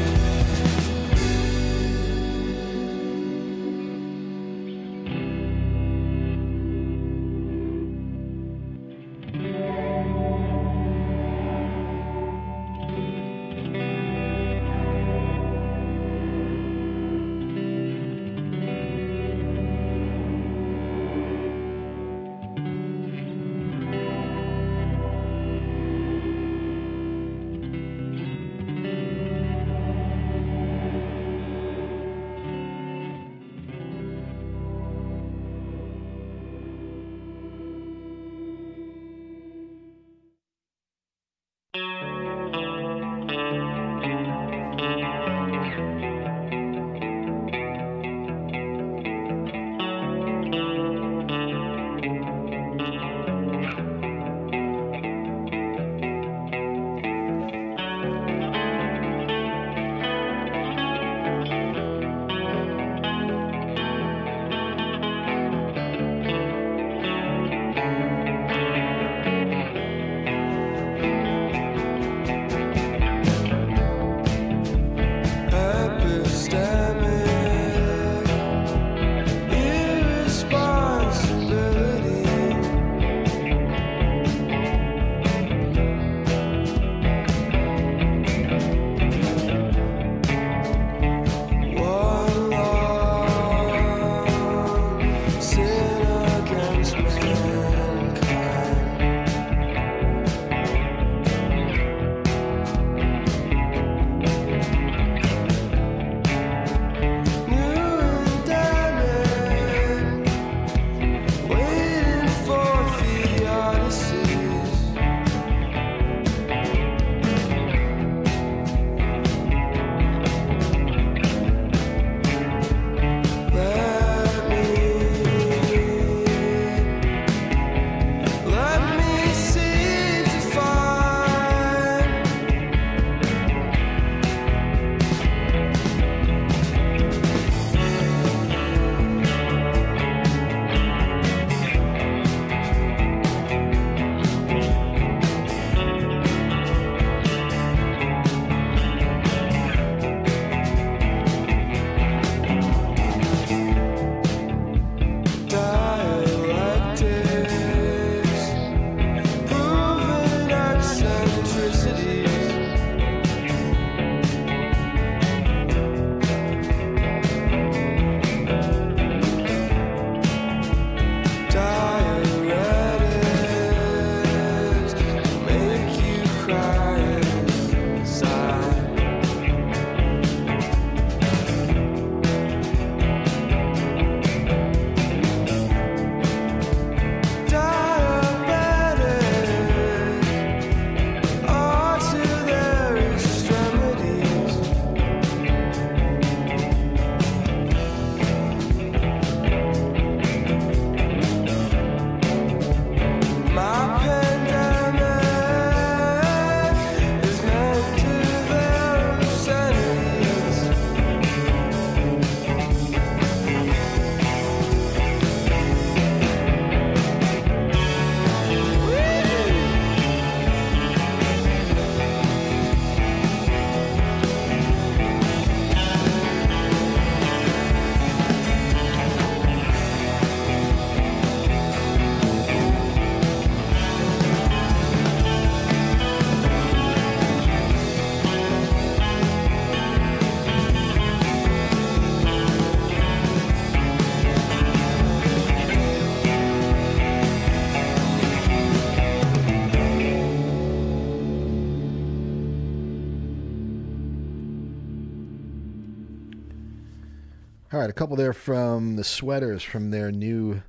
All right, a couple there from the Sweaters from their new,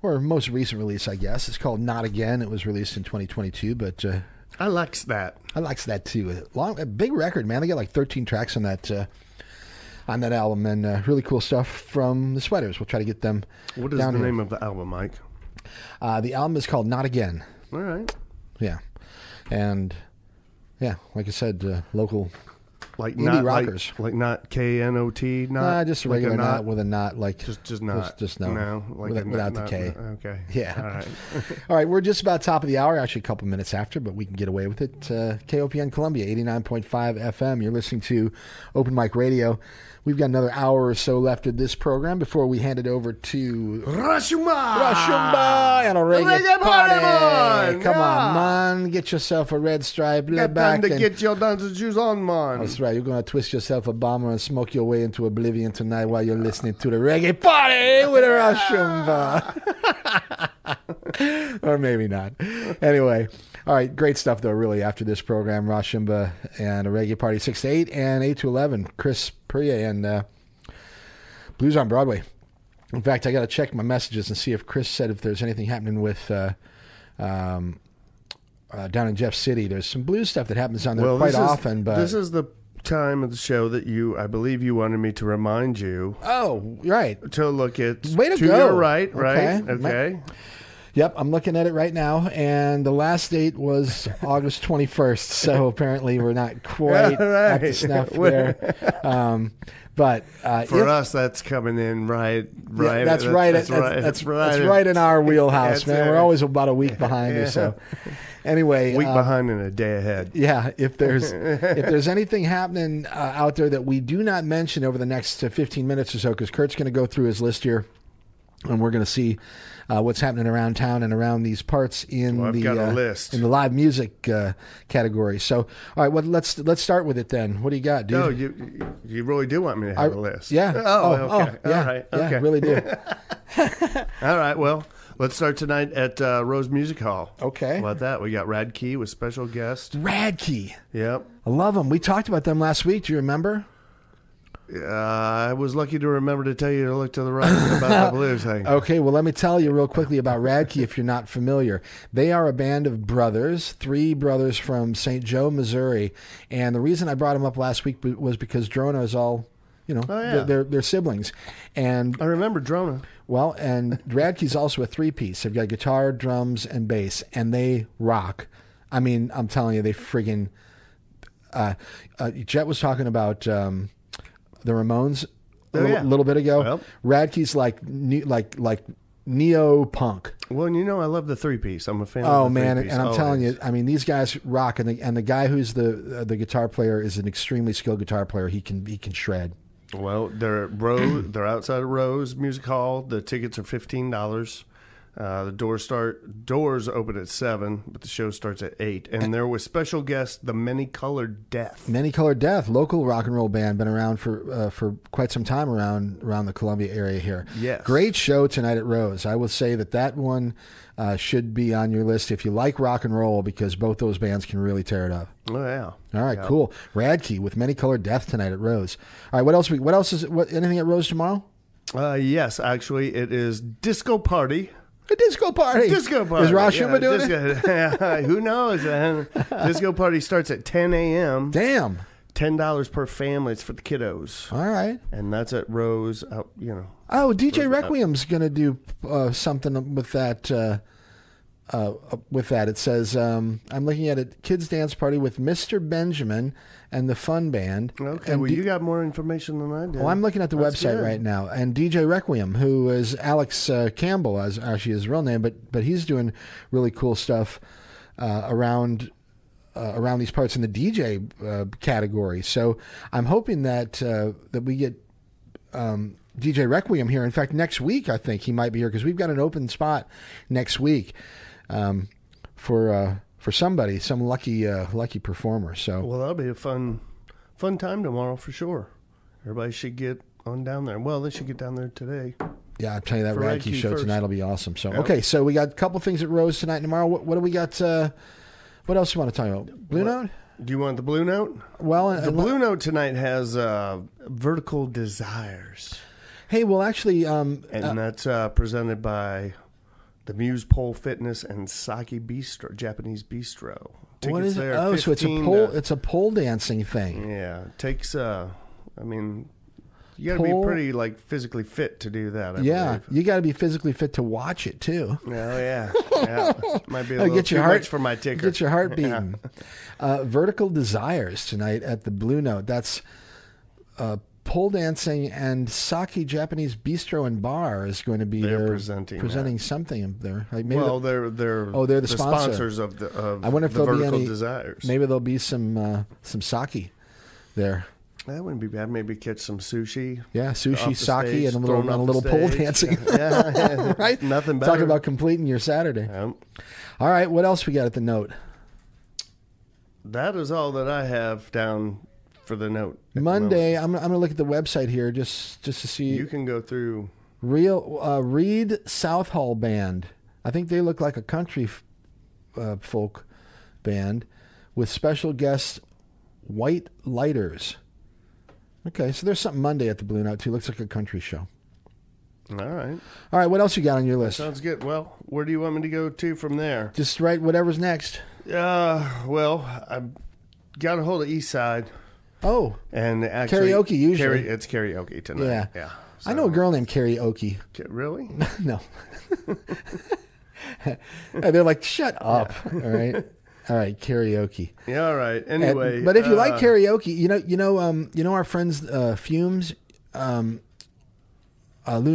or most recent release, I guess. It's called Not Again. It was released in 2022, but I likes that. I likes that too. A big record, man. They got like 13 tracks on that album, and really cool stuff from the Sweaters. We'll try to get them. What is down the here. name of the album, Mike? The album is called Not Again. All right. Yeah, and yeah, like I said, local. Like indie not rockers. like not KNOT, not Nah, just a like regular knot with a knot, like just not just no, no like without the not, K. Okay. Yeah. All right. All right, we're just about top of the hour, actually a couple minutes after, but we can get away with it. KOPN Columbia, 89.5 FM. You're listening to Open Mic Radio. We've got another hour or so left of this program before we hand it over to Rashumba and a reggae party. Come on, man. Get yourself a red stripe. Got time to get your dancing shoes on, man. That's right. You're going to twist yourself a bomber and smoke your way into oblivion tonight while you're listening to the reggae party with a Rashumba. Or maybe not. Anyway. All right, great stuff, though, really, after this program. Rashumba and a reggae party, 6 to 8 and 8 to 11. Chris Pria and Blues on Broadway. In fact, I got to check my messages and see if Chris said if there's anything happening with down in Jeff City. There's some blues stuff that happens down there quite often. But this is the time of the show that I believe you wanted me to remind you. Oh, right. To look at. Way to go. Your right, right, okay. Yep, I'm looking at it right now, and the last date was August 21st, so apparently we're not quite up to snuff there. But for us, that's coming in right. Yeah, that's right in our wheelhouse, man. We're always about a week behind or so. Anyway, week behind and a day ahead. Yeah, if there's anything happening out there that we do not mention over the next 15 minutes or so, because Kurt's going to go through his list here, and we're going to see what's happening around town and around these parts in the live music category. So, all right, well, let's start with it then. What do you got, dude? No, you really do want me to have a list? Yeah. Okay. Yeah, all right. Yeah, okay. I really do. All right. Well, let's start tonight at Rose Music Hall. Okay. How about that? We got Rad Key with special guest. Rad Key. Yep. I love them. We talked about them last week. Do you remember? I was lucky to remember to tell you to look to the right about the blues thing. Okay, well, let me tell you real quickly about Radkey if you're not familiar. They are a band of brothers, 3 brothers from St. Joe, Missouri. And the reason I brought them up last week was because Drona is all, they're siblings. And I remember Drona. Well, and Radkey's also a 3-piece. They've got guitar, drums, and bass, and they rock. I mean, I'm telling you, they friggin'... Jet was talking about... the Ramones a little bit ago. Well, Radkey's like neo punk. Well, I love the 3-piece. I'm a fan. Oh of the man, 3-piece. and I'm telling you, I mean, these guys rock, and the guy who's the guitar player is an extremely skilled guitar player. He can shred. Well, they're at Rose. They're outside of Rose Music Hall. The tickets are $15. The doors open at 7, but the show starts at 8. And there was special guest, the Many Colored Death. Many Colored Death, local rock and roll band, been around for quite some time around the Columbia area here. Yes. Great show tonight at Rose. I will say that one should be on your list if you like rock and roll, because both those bands can really tear it up. Oh yeah. All right, cool. Radkey with Many Colored Death tonight at Rose. All right, what else anything at Rose tomorrow? Yes, actually it is Disco Party. A disco party. Disco party. Is Rashuma doing it? Who knows, man? Disco party starts at 10 a.m. Damn. $10 per family. It's for the kiddos. All right. And that's at Rose. Oh, DJ Requiem's going to do something with that. It says, I'm looking at it, Kids Dance Party with Mr. Benjamin and the Fun Band. Okay, well, you got more information than I did. Well, I'm looking at the website right now. And DJ Requiem, who is Alex Campbell, as actually his real name, but he's doing really cool stuff around these parts in the DJ category. So I'm hoping that we get DJ Requiem here. In fact, next week I think he might be here, because we've got an open spot next week for somebody, some lucky performer. So well, that'll be a fun time tomorrow for sure. Everybody should get on down there. Well, they should get down there today. Yeah, I'll tell you, that Radkey show first. tonight will be awesome. So okay, so we got a couple things at Rose tonight and tomorrow. What do we got? What else you want to talk about? Blue Note? Do you want the Blue Note? Well, The Blue Note tonight has Vertical Desires. Hey, well, actually, And that's presented by the Muse Pole Fitness and Sake Bistro, Japanese Bistro. Tickets what is it? there, Oh, so it's a 15 pole. to- It's a pole dancing thing. Yeah, it takes. You got to be Pole- pretty like physically fit to do that. I Yeah, believe. you got to be physically fit to watch it too. Oh yeah, yeah. Might be a Oh, little get too your heart much for my ticker. Get your heart Yeah. beating. Vertical Desires tonight at the Blue Note. That's pole dancing and Sake Japanese Bistro and Bar is going to be They're there presenting something there. Like maybe Well, they're they're the sponsor. sponsors of the I wonder if the there'll be Vertical any. Desires. Maybe there'll be some sake there. That wouldn't be bad. Maybe catch some sushi. Yeah, off sushi, the sake, stage, and a thrown little off the pole stage. dancing. Yeah, Right? Nothing better. Talk about completing your Saturday. Yep. All right, what else we got at the Note? That is all that I have down for the Note. at the Monday, moment. I'm going to look at the website here just to see. You can go through. Reed Southall Band. I think they look like a country folk band with special guest White Lighters. Okay, so there's something Monday at the Blue Note too. Looks like a country show. All right. All right, what else you got on your list? Sounds good. Well, where do you want me to go to from there? Just write whatever's next. Well, I got a hold of East Side Oh, and actually Karaoke usually. It's karaoke tonight. yeah. Yeah. I know a girl named Karaoke. Really? No. They're like, shut up. All right. All right, karaoke. Yeah. All right. Anyway, But if you like karaoke, you know our friends Fumes, Lou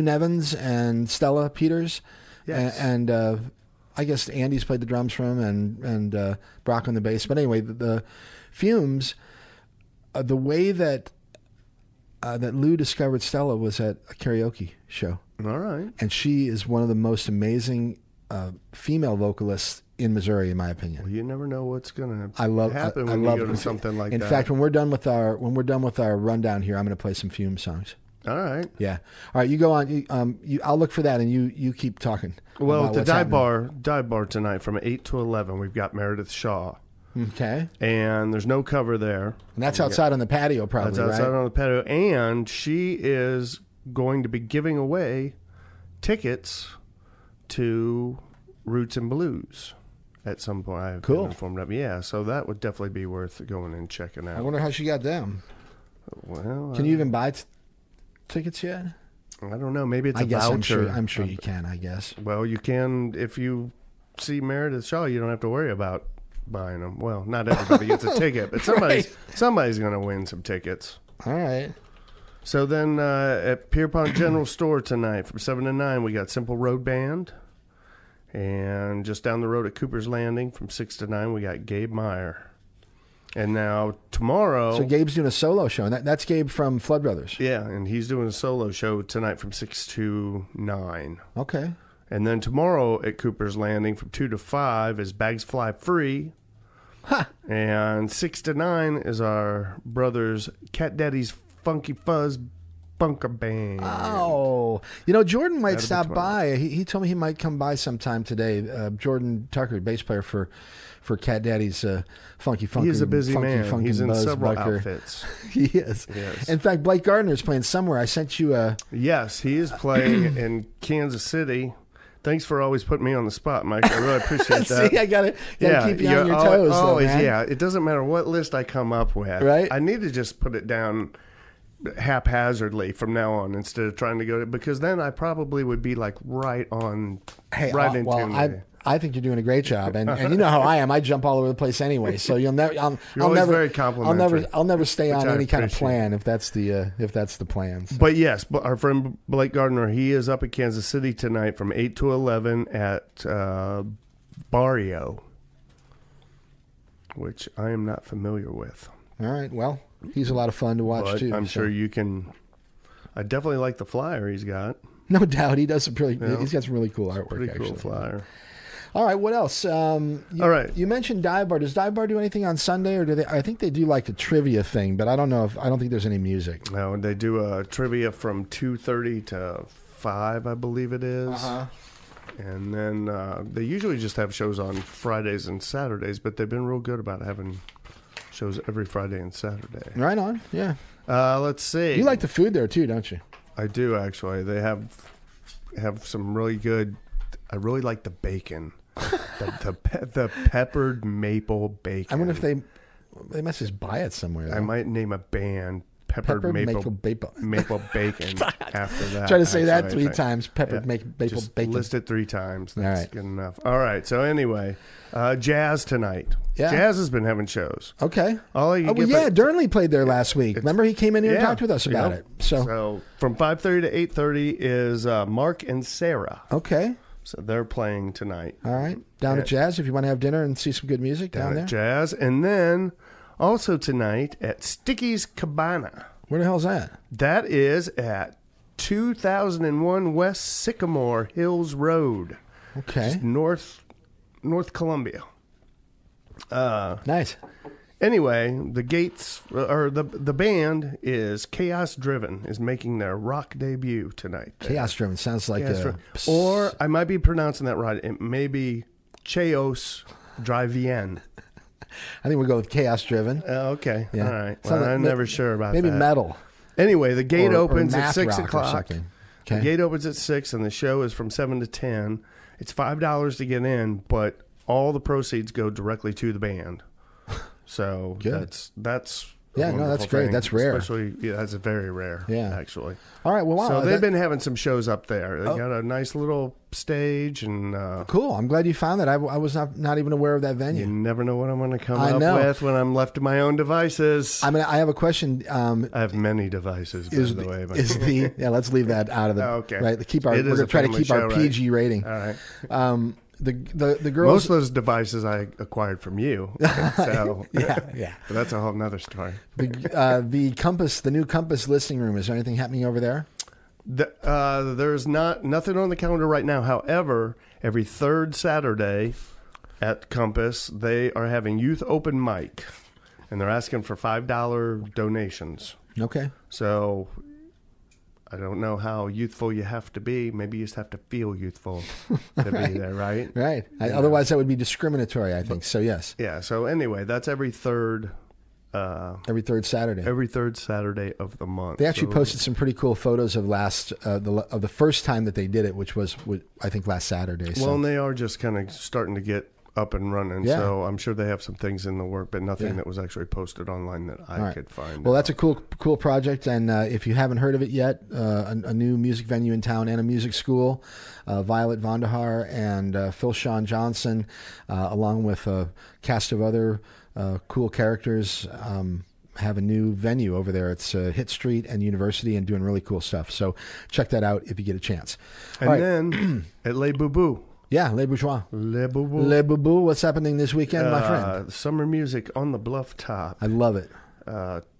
Nevins and Stella Peters, Yes. and I guess Andy's played the drums for him, and Brock on the bass. But anyway, the Fumes, the way that Lou discovered Stella was at a karaoke show, all right. and she is one of the most amazing female vocalists in Missouri, in my opinion. Well, you never know what's going to happen I when love you go to it. something like that. In fact, when we're done with our rundown here, I'm going to play some Fume songs. all right. Yeah. All right, you go on. I'll look for that, and you keep talking. Well, about at the what's happening. dive bar tonight from 8 to 11, we've got Meredith Shaw, Okay. and there's no cover there. And that's outside on the patio, probably, That's outside right? on the patio, and she is going to be giving away tickets to Roots and Blues at some point. I've Cool. been informed of. Yeah, so that would definitely be worth going and checking I out. wonder how she got them. Well, Can you even buy tickets yet? I don't know. Maybe it's I a guess voucher. I'm sure you can. I guess. Well, you can if you see Meredith Shaw. You don't have to worry about buying them. Well, not everybody gets a ticket, but somebody's going to win some tickets. All right. So then at Pierpont General Store tonight from 7 to 9, we got Simple Road Band. And just down the road at Cooper's Landing from 6 to 9, we got Gabe Meyer. And now tomorrow... So Gabe's doing a solo show, and that's Gabe from Flood Brothers. Yeah, and he's doing a solo show tonight from 6 to 9. Okay. And then tomorrow at Cooper's Landing from 2 to 5 is Bags Fly Free. Ha! And 6 to 9 is our brothers Cat Daddy's Funky Fuzz Bunker Band. Oh, Jordan might That'll be stop tomorrow. by. He told me he might come by sometime today. Jordan Tucker, bass player for Cat Daddy's Funky. He's a busy man. He's in Buzz several Bunker. outfits. He is. Yes. In fact, Blake Gardner is playing somewhere. I sent you a. Yes, he is playing in Kansas City. Thanks for always putting me on the spot, Mike. I really appreciate that. See, I gotta keep you on you're your toes. though, always, man. yeah. It doesn't matter what list I come up with. Right. I need to just put it down haphazardly from now on instead of trying to go to, because then I probably would be like right on, Hey, right in well, tune. there. I think you're doing a great job, and you know how I am. I jump all over the place anyway, so you'll never. I'll always never. very complimentary, I'll never stay which on I any kind of appreciate. plan if that's the plan. So. But yes, our friend Blake Gardner, he is up in Kansas City tonight from 8 to 11 at Barrio, which I am not familiar with. All right. Well, he's a lot of fun to watch But too. I'm so. sure you can. I definitely like the flyer he's got. No doubt, he does some really. Yeah. He's got some really cool artwork. Pretty actually. cool flyer. All right. What else? All right. You mentioned Dive Bar. Does Dive Bar do anything on Sunday, or do they? I think they do like a trivia thing, but I don't know if I don't think there's any music. No, they do a trivia from 2:30 to 5, I believe it is. Uh-huh. And then they usually just have shows on Fridays and Saturdays, but they've been real good about having Shows every Friday and Saturday. Right on. Yeah. Let's see. You like the food there too, don't you? I do, actually. They have some really good. I really like the bacon, the peppered maple bacon. I wonder if they must just buy it somewhere. I might name a band peppered maple bacon after that. Try to say that 3 times. Peppered maple Just bacon. list it 3 times. That's All right. good enough. All right. So anyway, jazz tonight. Yeah. Jazz has been having shows. Okay. But- Durnley played there last week. Remember, he came in here and talked with us about it. So from 5:30 to 8:30 is Mark and Sarah. Okay. So they're playing tonight. All right. Down at Jazz, if you want to have dinner and see some good music down there. At Jazz. And then also tonight at Sticky's Cabana. Where the hell's that? That is at 2001 West Sycamore Hills Road. Okay. Just North Columbia. Nice. Anyway, the gates or the band is Chaos Driven is making their rock debut tonight. Chaos Driven sounds like or I might be pronouncing that right. It may be Chaos Driven. I think we'll go with Chaos Driven. Okay. Yeah. All right. Well, I'm never sure about maybe that. Maybe metal. Anyway, the gate or opens at math 6 rock or o'clock. something. Okay. The gate opens at 6 and the show is from 7 to 10. It's $5 to get in, but all the proceeds go directly to the band. So Good. that's Yeah, no, that's great. thing. That's rare. Especially, that's very rare. Yeah. Actually. All right. Well, wow. So they've been having some shows up there. They got a nice little stage and cool. I'm glad you found that. I was not even aware of that venue. you never know what I'm going to come up with when I'm left to my own devices. I mean, I have a question. I have many devices, by the way. But let's leave that out of the okay. right. We're It going is to a try to family keep our show, right? PG rating. All right. The girls. Most of those devices I acquired from you. So yeah. But that's a whole nother story. The Compass, the new Compass listening room. Is there anything happening over there? There's nothing on the calendar right now. However, every third Saturday at Compass, they are having youth open mic, and they're asking for $5 donations. Okay. So I don't know how youthful you have to be. Maybe you just have to feel youthful to be there, right? Right. Otherwise, that would be discriminatory, I think. So, yes. Yeah. So anyway, that's every third Saturday. Every third Saturday of the month. They actually posted some pretty cool photos of the first time that they did it, which was I think last Saturday. So. Well, and they are just kind of starting to get up and running. Yeah. So I'm sure they have some things in the work, but nothing that was actually posted online that I could find. Well, that's a cool project, and if you haven't heard of it yet, a new music venue in town and a music school, Violet Vandahar and Phil Sean Johnson, along with a cast of other cool characters, have a new venue over there. It's Hit Street and University, and doing really cool stuff. So check that out if you get a chance. And then at Les Boubous. Yeah, Les Bourgeois. Les Boubous. Les Boubous. What's happening this weekend, my friend? Summer music on the Bluff Top. I love it.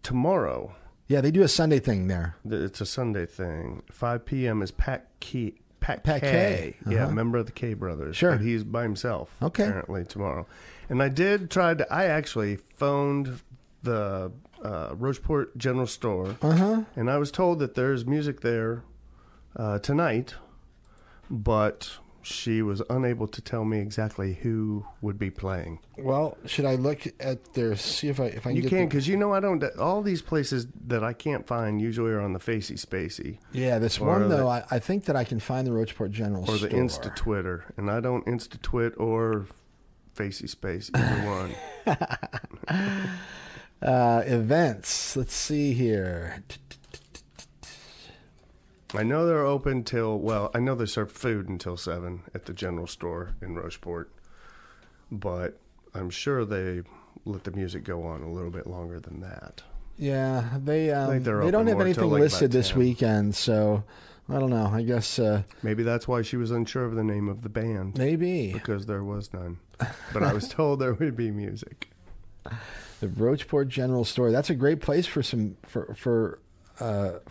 Tomorrow. Yeah, they do a Sunday thing there. It's a Sunday thing. 5 p.m. is Pat K. Yeah, member of the K Brothers. Sure. And he's by himself, apparently, tomorrow. And I actually phoned the Rocheport General Store, and I was told that there's music there tonight, but she was unable to tell me exactly who would be playing. Well, should I look at see if I can You get can, because I don't. All these places that I can't find usually are on the Facey Spacey. Yeah, this one though, I think that I can find the Rocheport General Store. Or the Store. Insta Twitter, and I don't Insta Twit or Facey Space, either one. Events. Let's see here. I know they're open I know they serve food until 7 at the General Store in Rocheport, but I'm sure they let the music go on a little bit longer than that. Yeah, they don't have anything like listed this 10. weekend, so I don't know. I guess maybe that's why she was unsure of the name of the band. Maybe because there was none, but I was told there would be music. The Rocheport General Store. That's a great place for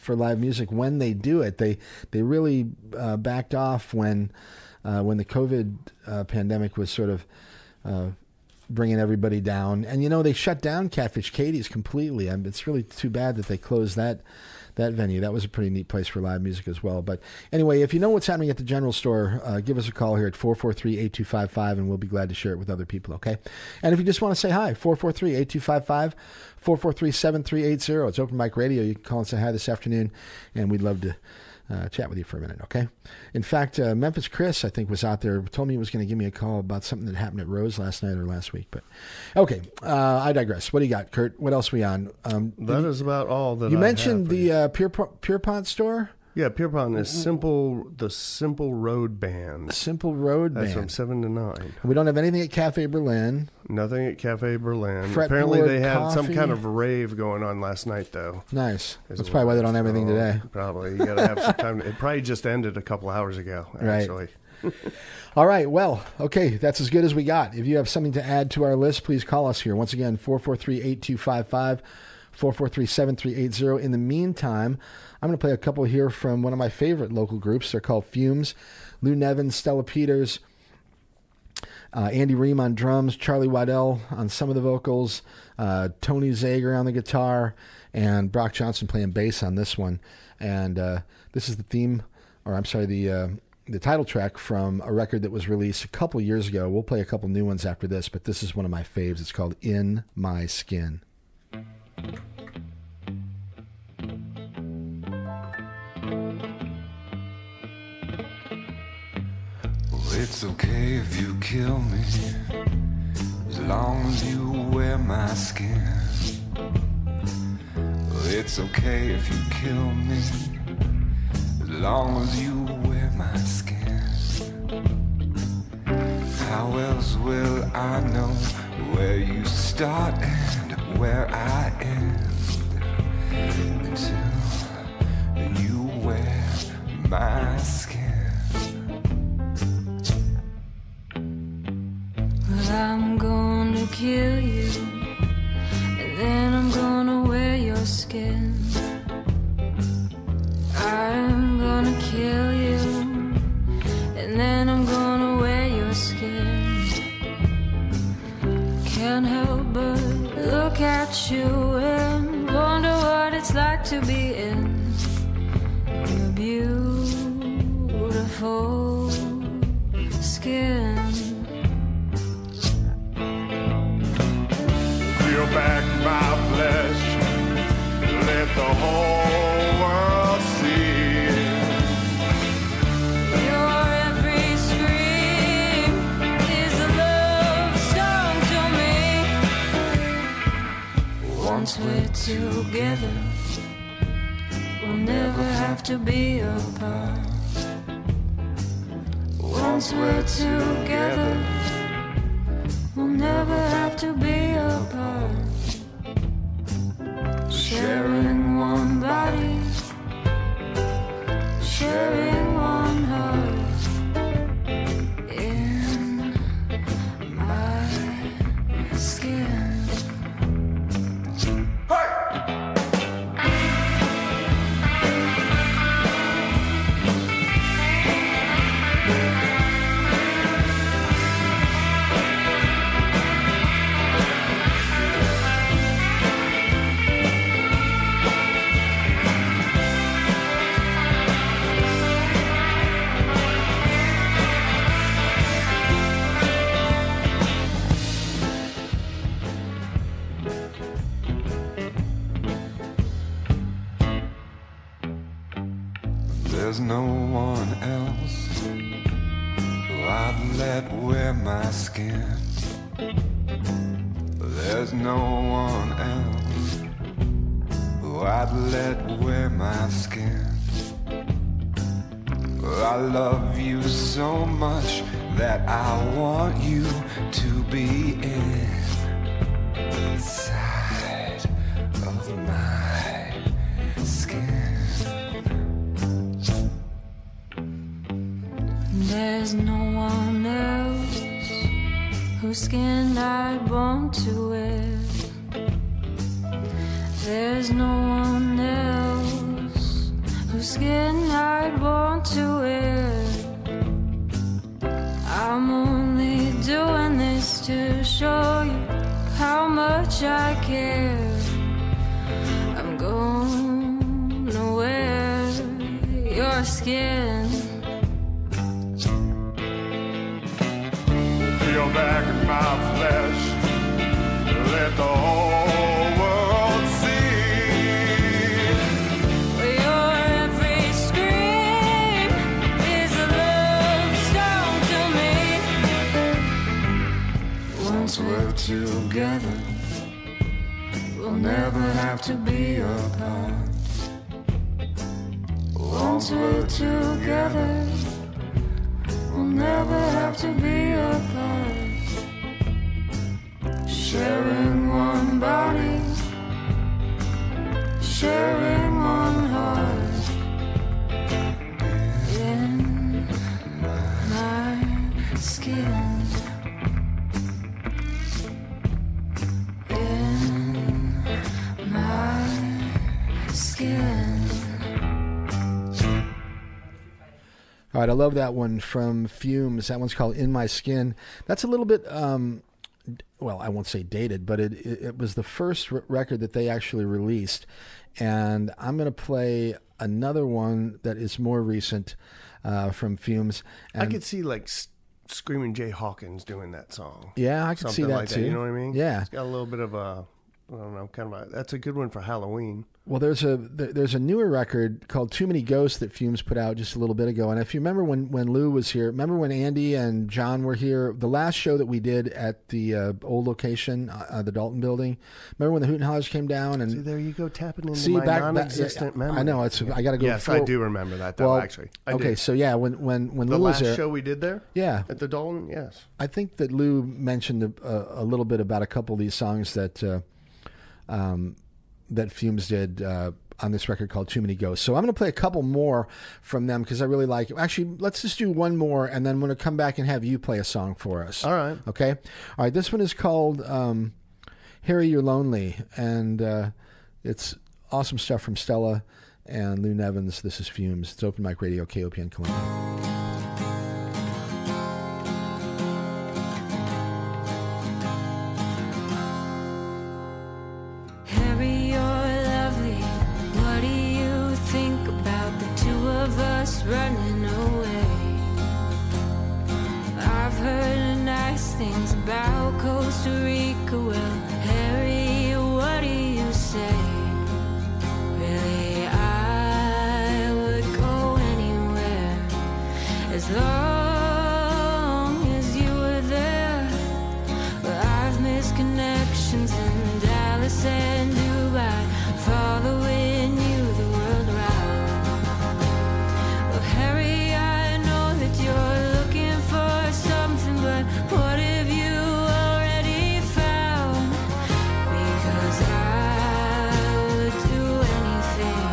live music when they do it. They really backed off when the COVID pandemic was sort of bringing everybody down, and they shut down Catfish Katie's completely. It's really too bad that they closed that that venue. That was a pretty neat place for live music as well. But anyway, if you know what's happening at the General Store, give us a call here at 443-8255, and we'll be glad to share it with other people, okay? And if you just want to say hi, 443-8255, 443-7380. It's Open Mic Radio. You can call and say hi this afternoon, and we'd love to chat with you for a minute, okay? In fact, Memphis Chris, I think, was out there, told me he was going to give me a call about something that happened at Rose last night or last week. But okay, I digress. What do you got, Kurt? What else are we on? That is about all that you I mentioned have for you. the Pierpont store. Yeah, Pierpont is the Simple Road Band. Simple Road That's Band. from 7 to 9. We don't have anything at Cafe Berlin. Nothing at Cafe Berlin. Fretboard Apparently they had some coffee. kind of rave going on last night, though. Nice. That's probably why they don't have anything today. Probably. You got to have some time. It probably just ended a couple hours ago, actually. Right. All right. Well, okay. That's as good as we got. If you have something to add to our list, please call us here. Once again, 443-8255, 443-7380. In the meantime, I'm going to play a couple here from one of my favorite local groups. They're called Fumes. Lou Nevin, Stella Peters, Andy Ream on drums, Charlie Waddell on some of the vocals, Tony Zager on the guitar, and Brock Johnson playing bass on this one. And this is the theme, or I'm sorry, the title track from a record that was released a couple years ago. We'll play a couple new ones after this, but this is one of my faves. It's called In My Skin. It's okay if you kill me, as long as you wear my skin. It's okay if you kill me, as long as you wear my skin. How else will I know where you start and where I end, until you wear my skin? I'm gonna kill you, and then I'm gonna wear your skin. I'm gonna kill you, and then I'm gonna wear your skin. Can't help but look at you and wonder what it's like to be in your beautiful skin. Peel back my flesh, let the whole world see. Your every scream is a love song to me. Once we're together, we'll never have to be apart. Once we're together, we'll never have to be apart. Sharing one body, sharing one heart. In my skin. There's no one else who I'd let wear my skin. There's no one else who I'd let wear my skin. I love you so much that I want you to be inside of my skin. There's no one else whose skin I'd want to wear. There's no one else whose skin I'd want to wear. I'm only doing this to show you how much I care. I'm gonna skin. Peel back in my flesh, let the whole world see. Your every scream is a love song to me. Once we're together, we'll never have to be apart. Once we're together, we'll never have to be apart. Sharing one body, sharing one heart. In my skin. In my skin. All right, I love that one from Fumes. That one's called In My Skin. That's a little bit, well, I won't say dated, but it was the first record that they actually released. And I'm going to play another one that is more recent from Fumes. And I could see like Screaming Jay Hawkins doing that song. yeah, I could see Something that like too. You know what I mean? Yeah. It's got a little bit of a, I don't know, kind of a, that's a good one for Halloween. Well, there's a newer record called Too Many Ghosts that Fumes put out just a little bit ago. And if you remember when Lou was here, remember when Andy and John were here, the last show that we did at the old location, the Dalton building, remember when the Hoot and Hollers came down? And See, there you go, tapping into my non-existent memory. I know, I got to go. Yes, I do remember that, though, actually. I okay, do. so yeah, when The Lou was last there, show we did there? yeah, At the Dalton? Yes. I think that Lou mentioned a little bit about a couple of these songs that that Fumes did on this record called Too Many Ghosts. So I'm going to play a couple more from them because I really like it. Actually, let's just do one more, and then I'm going to come back and have you play a song for us. All right. Okay? All right, this one is called Harry, You're Lonely, and it's awesome stuff from Stella and Lou Nevins. This is Fumes. It's Open Mic Radio, KOPN Columbia. Harry, you're lovely. What do you think about the two of us running away? I've heard nice things about Costa Rica. Well, Harry, what do you say? Really, I would go anywhere as long as you were there. But I've missed connections in Dallas and Dubai, following you the world round. Well, Harry, I know that you're looking for something, but what have you already found? Because I would do anything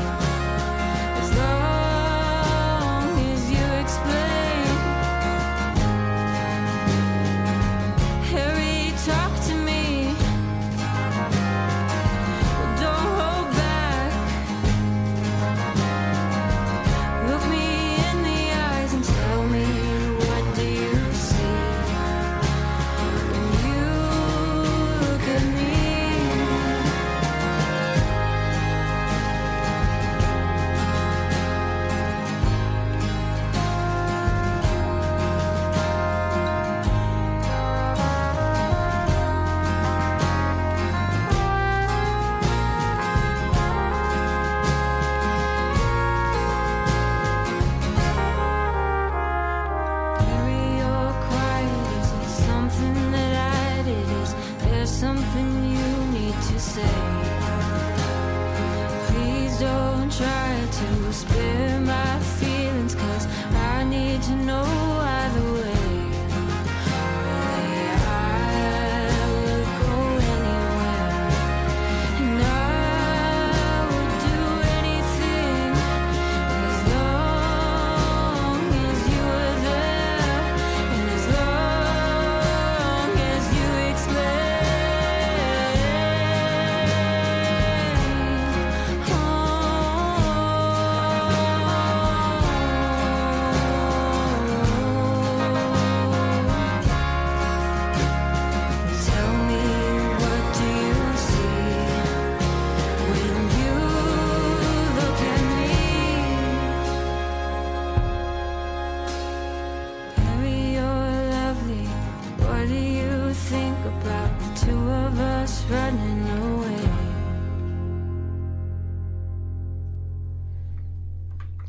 as long as you explain. Harry, talk to me. Don't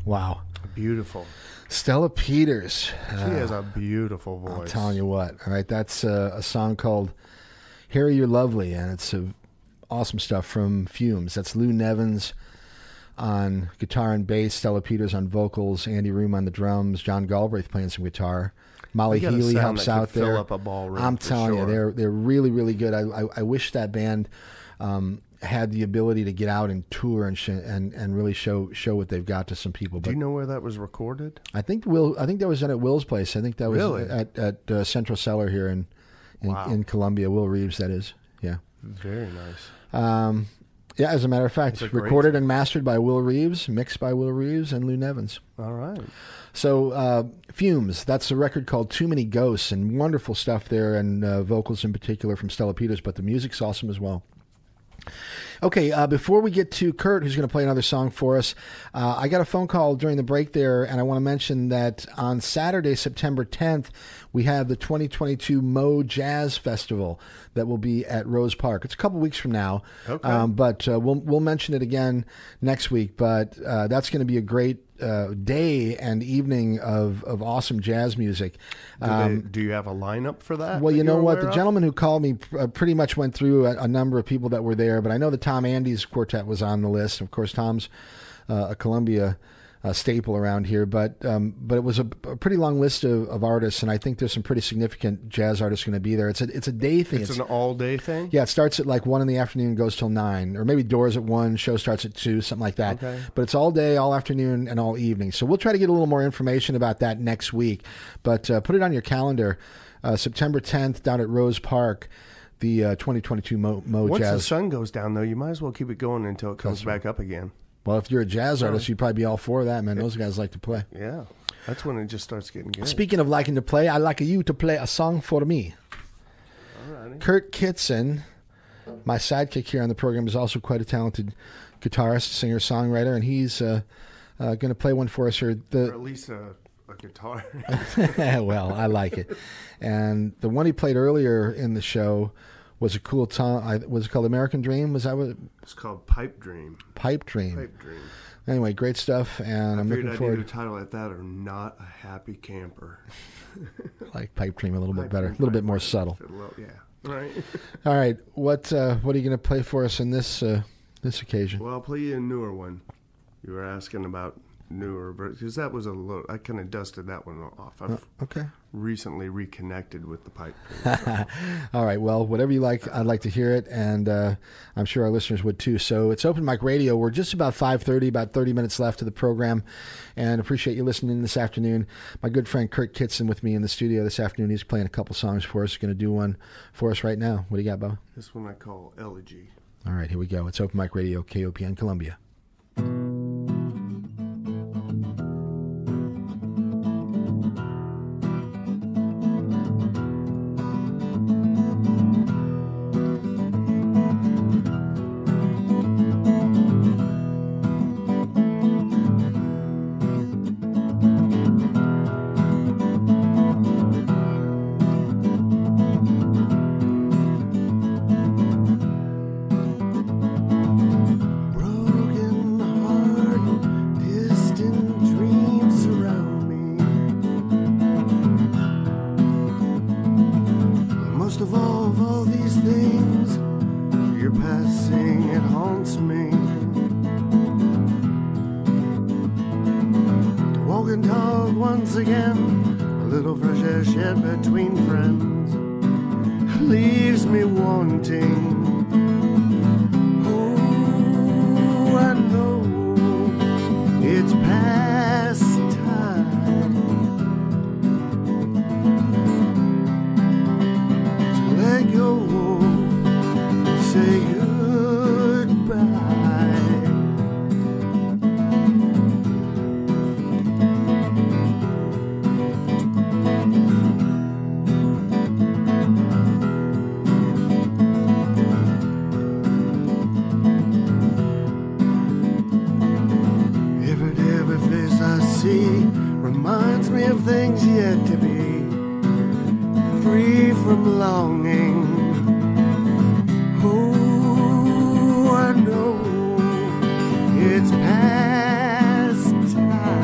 Wow. Beautiful. Stella Peters. She has a beautiful voice. I'm telling you what. All right, that's a song called Harry You're Lovely, and it's awesome stuff from Fumes. That's Lou Nevins on guitar and bass, Stella Peters on vocals, Andy Room on the drums, John Galbraith playing some guitar. Molly You got a Healy sound helps that could out fill there. up a ballroom, I'm for telling sure. you, they're really, really good. I wish that band had the ability to get out and tour and really show what they've got to some people. Do But you know where that was recorded? I think that was done at Will's place. I think that was Really? at Central Cellar here in Wow. Columbia. Will Reeves, that is. Yeah. Very nice. Yeah, as a matter of fact, It's a great recorded and mastered by Will Reeves, mixed by Will Reeves and Lou Nevins. All right. So, Fumes, that's a record called Too Many Ghosts, and wonderful stuff there, and vocals in particular from Stella Peters, but the music's awesome as well. Okay, before we get to Kurt, who's going to play another song for us, I got a phone call during the break there, and I want to mention that on Saturday, September 10th, we have the 2022 Mo Jazz Festival that will be at Rose Park. It's a couple weeks from now, Okay. but we'll mention it again next week. But that's going to be a great day and evening of awesome jazz music. Do you have a lineup for that? Well, that you know you're what? aware The of? gentleman who called me pretty much went through a number of people that were there, but I know the Tom Andes Quartet was on the list. Of course, Tom's a Columbia staple around here, but it was a pretty long list of artists, and I think there's some pretty significant jazz artists going to be there. It's a day thing. It's an all-day thing? Yeah, it starts at like 1 in the afternoon and goes till 9, or maybe doors at 1, show starts at 2, something like that. Okay. But it's all day, all afternoon, and all evening. So we'll try to get a little more information about that next week. But put it on your calendar, September 10th down at Rose Park, the 2022 Mo Once the Jazz. sun goes down, though, you might as well keep it going until it comes back up again. Well, if you're a jazz artist, you'd probably be all for that, man. Those guys like to play. Yeah. That's when it just starts getting good. Speaking of liking to play, I'd like you to play a song for me. Alrighty. Kurt Kitson, my sidekick here on the program, is also quite a talented guitarist, singer, songwriter, and he's going to play one for us here. Or at least a guitar. Well, I like it. And the one he played earlier in the show was a cool song. Was it called American Dream? Was that what? It's called Pipe Dream. Pipe Dream. Pipe Dream. Anyway, great stuff, and I'm Figured looking I'd forward. either title like that or Not a Happy Camper. I like Pipe Dream a little bit Pipe better, a Dream, little bit Pipe more Dream. subtle. Yeah. Right. All right, what are you going to play for us in this occasion? Well, I'll play you a newer one. You were asking about newer, because that was a little. I kind of dusted that one off. I've Okay. recently reconnected with the Pipe Dream. All right. Well, whatever you like, I'd like to hear it, and I'm sure our listeners would too. So it's Open Mic Radio. We're just about 5:30, about 30 minutes left of the program, and appreciate you listening this afternoon. My good friend Kurt Kitson with me in the studio this afternoon. He's playing a couple songs for us. He's going to do one for us right now. What do you got, Bo? This one I call Elegy. All right, here we go. It's Open Mic Radio, KOPN Columbia. Broken heart, distant dreams surround me. Most of all these things, your passing, it haunts me. To walk and talk once again, a little fresh air shed between friends, leaves me wanting. Oh, I know it's past time to let go, say goodbye. Every face I see reminds me of things yet to be, free from longing. Oh, I know it's past time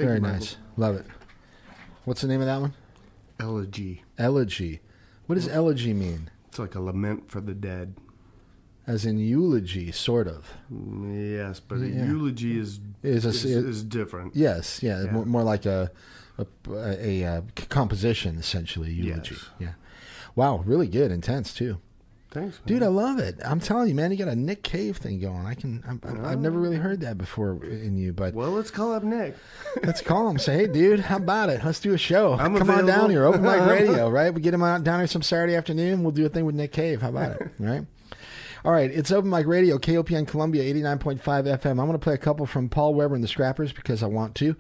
Very you, nice. Love it. What's the name of that one? Elegy. Elegy. What does elegy mean? It's like a lament for the dead. As in eulogy, sort of. Yes, but a eulogy is different. Yes, yeah. More like a composition, essentially, eulogy. Yes. Yeah. Wow, really good, intense too. Thanks, man. Dude, I love it. I'm telling you, man, you got a Nick Cave thing going. I've never really heard that before in you, but Well, let's call up Nick. let's call him. Say, hey, dude, how about it? Let's do a show. I'm Come on available. down here, Open Mic Radio, right? We get him down here some Saturday afternoon. We'll do a thing with Nick Cave. How about it? Right? All right, it's Open Mic Radio, KOPN Columbia, 89.5 FM. I'm going to play a couple from Paul Weber and the Scrappers because I want to.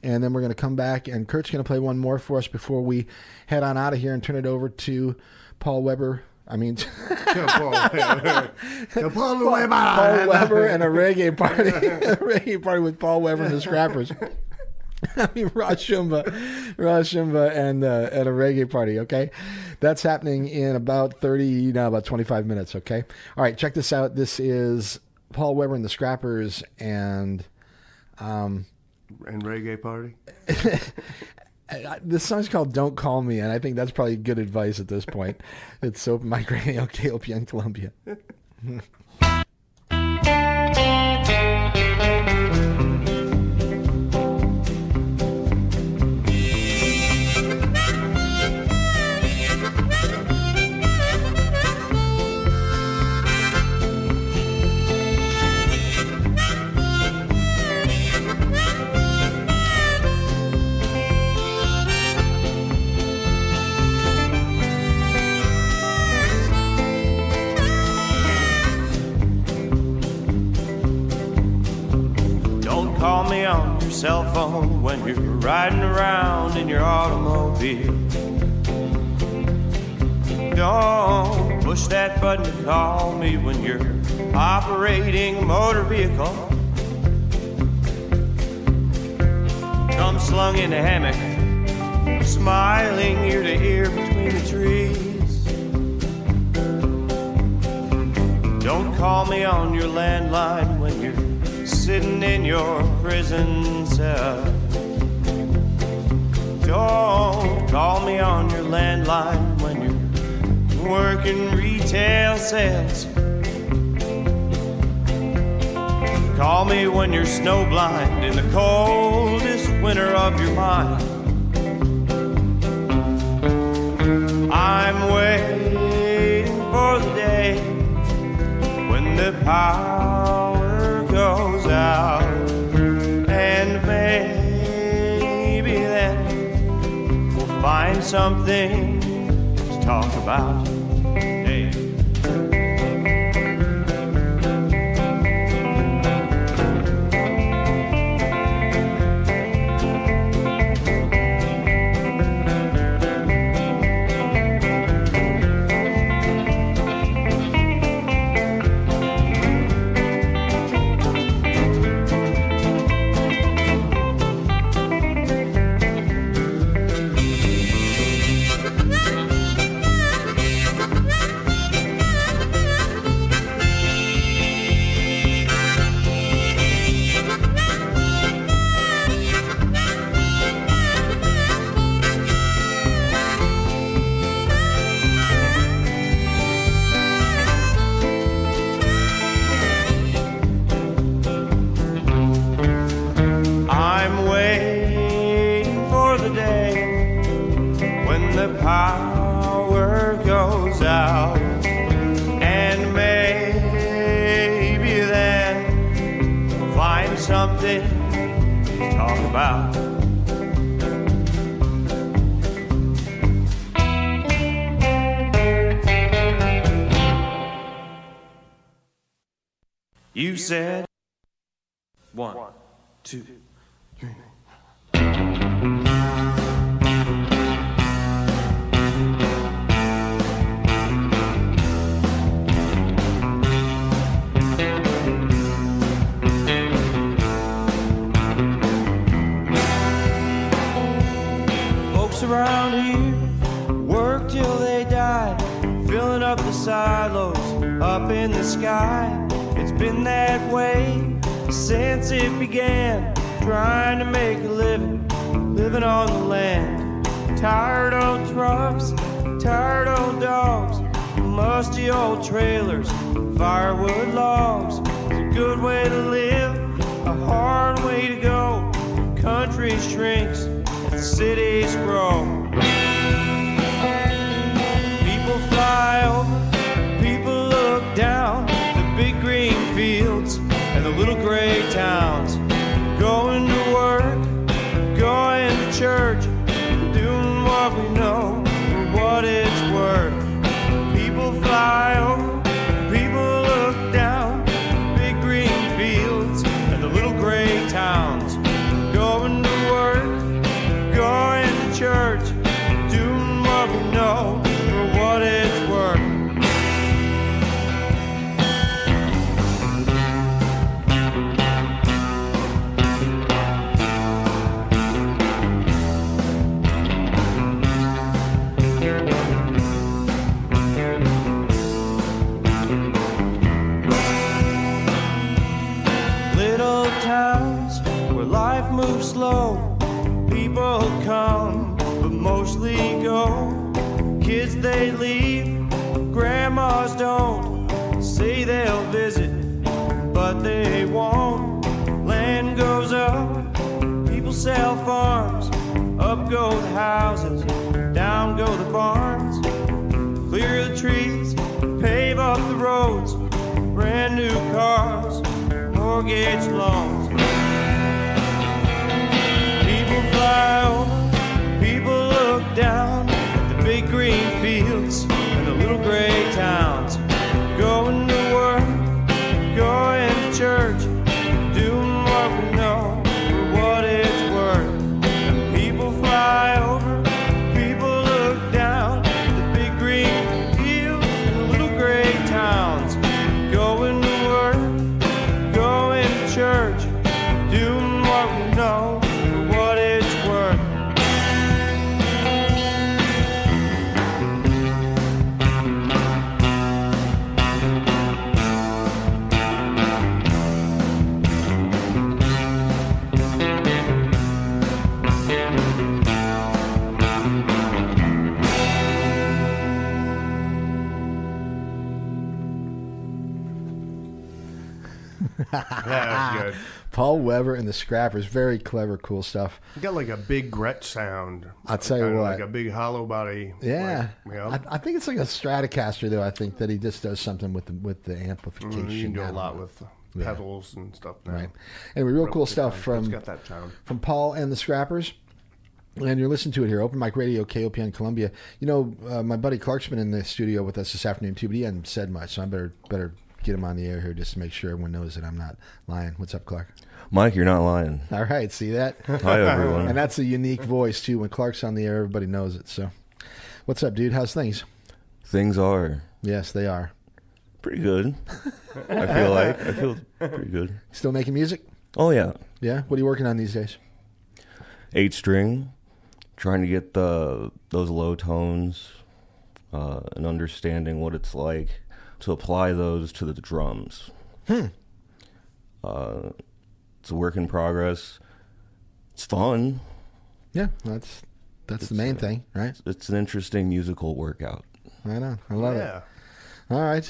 And then we're going to come back, and Kurt's going to play one more for us before we head on out of here and turn it over to Paul Weber. Paul Weber and a reggae party. A reggae party with Paul Weber and the Scrappers. Rashumba and at a reggae party, okay? That's happening in about 25 minutes, okay? All right, check this out. This is Paul Weber and the Scrappers and reggae party. This song's called Don't Call Me, and I think that's probably good advice at this point. It's Open Mic Radio, KOPN Columbia. Call me on your cell phone when you're riding around in your automobile. Don't push that button to call me when you're operating a motor vehicle. Come slung in a hammock, smiling ear to ear between the trees. Don't call me on your landline when you're sitting in your prison cell. Don't call me on your landline when you're working retail sales. Call me when you're snowblind in the coldest winter of your mind. I'm waiting for the day when the power goes out, and maybe then we'll find something to talk about. Hey. Power goes out, and maybe then we'll find something to talk about. You said 1, 2, 3. Around here, work till they die, filling up the silos up in the sky. It's been that way since it began. trying to make a living, living on the land. Tired old trucks, tired old dogs, musty old trailers, firewood logs. It's a good way to live, a hard way to go. Country shrinks as the cities grow. People fly over, people look down, the big green fields and the little gray towns. Going to work, going to church, doing what we know for what it's worth. People fly over, people look down, big green fields and the little gray towns. Going to work, going to church, doing what we know for what it's worth. Little towns where life moves slow, people come but mostly go. Kids they leave, grandmas don't, say they'll visit but they won't. Land goes up, people sell farms, up go the houses, down go the barns. Clear the trees, pave up the roads, brand new cars, mortgage loans. People fly over, people look down at the big green fields and the little gray towns. Going to work, going to church, doing what we know for what it's worth. And people fly over, people look down at the big green fields and the little gray towns. Going to work, going to church, doing what we know for what it's worth. That was good. Paul Weber and the Scrappers. Very clever, cool stuff. You got like a big Gretsch sound. I'll tell you Kinda what. like a big hollow body. Yeah. Like, you know? I think it's like a Stratocaster, though. I think that he just does something with the amplification. You can do I a don't lot know. with pedals and stuff now. Right. Anyway, real cool stuff It's from got that sound. Paul and the Scrappers. And you're listening to it here, Open Mic Radio, KOPN Columbia. You know, my buddy Clark's been in the studio with us this afternoon, too, but he hadn't said much, so I better get him on the air here just to make sure everyone knows that I'm not lying. What's up, Clark? Mike, you're not lying. All right, see that? Hi, everyone. And that's a unique voice, too. When Clark's on the air, everybody knows it. So, what's up, dude? How's things? Things are Yes, they are. pretty good. I feel pretty good. Still making music? Oh, yeah. Yeah? What are you working on these days? 8-string, trying to get those low tones and understanding what it's like to apply those to the drums. It's a work in progress. It's fun. Yeah, that's the main thing, right? It's an interesting musical workout. I know. I love it. Yeah. All right.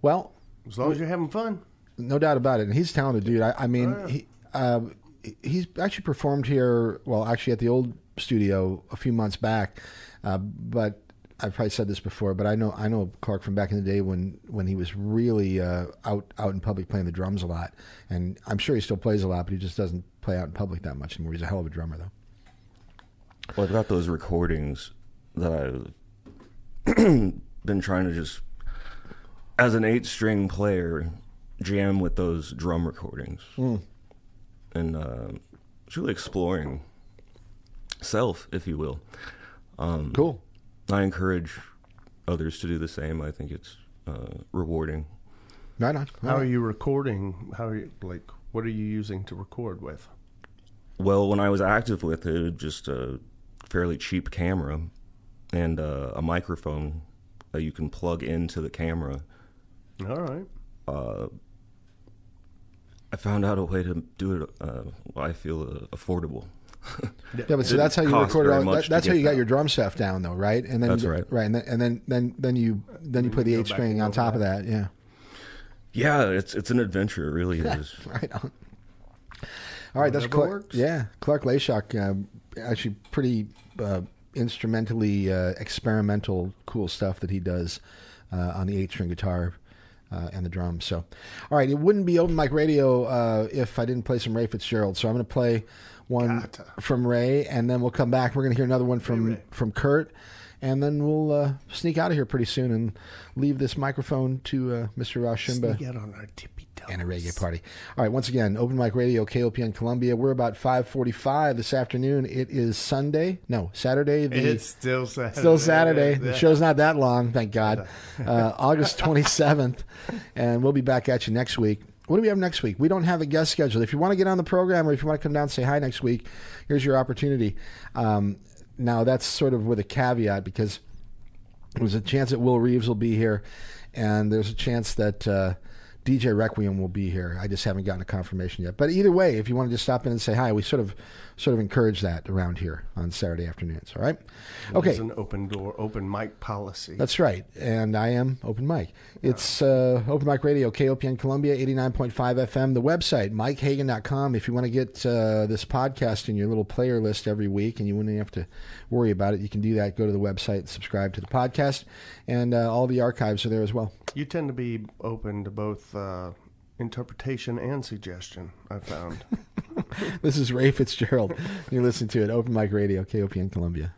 Well, As long as you're having fun. no doubt about it. And he's a talented dude. I mean, he's actually performed here, well, actually at the old studio a few months back. But I've probably said this before, but I know Clark from back in the day when he was really out in public playing the drums a lot. And I'm sure he still plays a lot, but he just doesn't play out in public that much anymore. He's a hell of a drummer, though. Well, I've got those recordings that I've been trying to just, as an 8-string player, jam with those drum recordings. And it's really exploring self, if you will. Cool. I encourage others to do the same. I think it's rewarding. Right on. How are you recording? What are you using to record with? Well, when I was active with it, just a fairly cheap camera and a microphone that you can plug into the camera. All right. I found out a way to do it. I feel affordable. Yeah, but so that's how you cost recorded very all. much That's to how you get got your that. drum stuff down, though, right? And then That's you, right. right, and then you play the go 8 back string and on go top of back. that. Yeah, Yeah, it's an adventure. It really is. right on. All right, that's Whatever Clark. works. Yeah, Clark Layshock, actually pretty instrumentally experimental, cool stuff that he does on the 8-string guitar and the drums. So, all right, it wouldn't be Open Mic Radio if I didn't play some Ray Fitzgerald. So I'm going to play one Gotta. from Ray, and then we'll come back. We're going to hear another one from Kurt, and then we'll sneak out of here pretty soon and leave this microphone to Mr. Rashimba Sneak out on our tippy toes. and a reggae party. All right, once again, Open Mic Radio, KOPN Columbia. We're about 5:45 this afternoon. It is Saturday. It's still Saturday. Still Saturday. Yeah. The show's not that long, thank God. August 27th, and we'll be back at you next week. What do we have next week? We don't have a guest scheduled. If you want to get on the program or if you want to come down and say hi next week, here's your opportunity. Now, that's sort of with a caveat because there's a chance that Will Reeves will be here, and there's a chance that DJ Requiem will be here. I just haven't gotten a confirmation yet. But either way, if you want to just stop in and say hi, we sort of encourage that around here on Saturday afternoons. All right? Okay. It's an open mic policy. That's right. And I am Open Mic. It's Open Mic Radio, KOPN Columbia, 89.5 FM. The website, MikeHagan.com. If you want to get this podcast in your little player list every week and you wouldn't have to worry about it, you can do that. Go to the website and subscribe to the podcast. And all the archives are there as well. You tend to be open to both interpretation and suggestion, I found. This is Ray Fitzgerald. You're listening to it, Open Mic Radio, KOPN Columbia.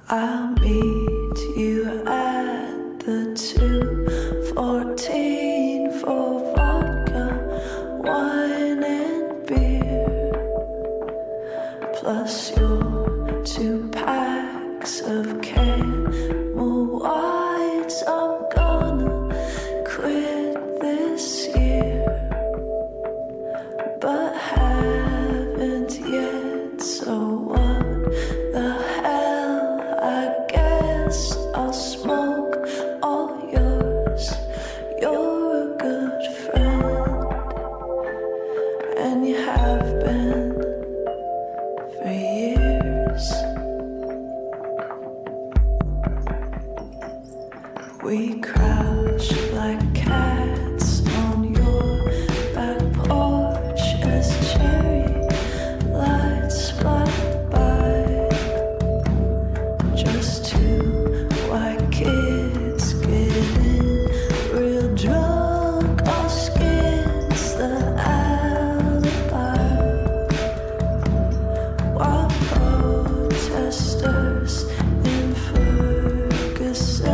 I'll meet you at the 214 for vodka, wine and beer, plus your 2 packs of Camel Whites. I'm gonna quit this year, but haven't yet, so what the hell, I guess I'll smoke all yours. You're a good friend, and you have been for years. We crouch like cats on your back porch as cherry lights fly by. Just 2 white kids getting real drunk. Our skin's the alibi, while protesters in Ferguson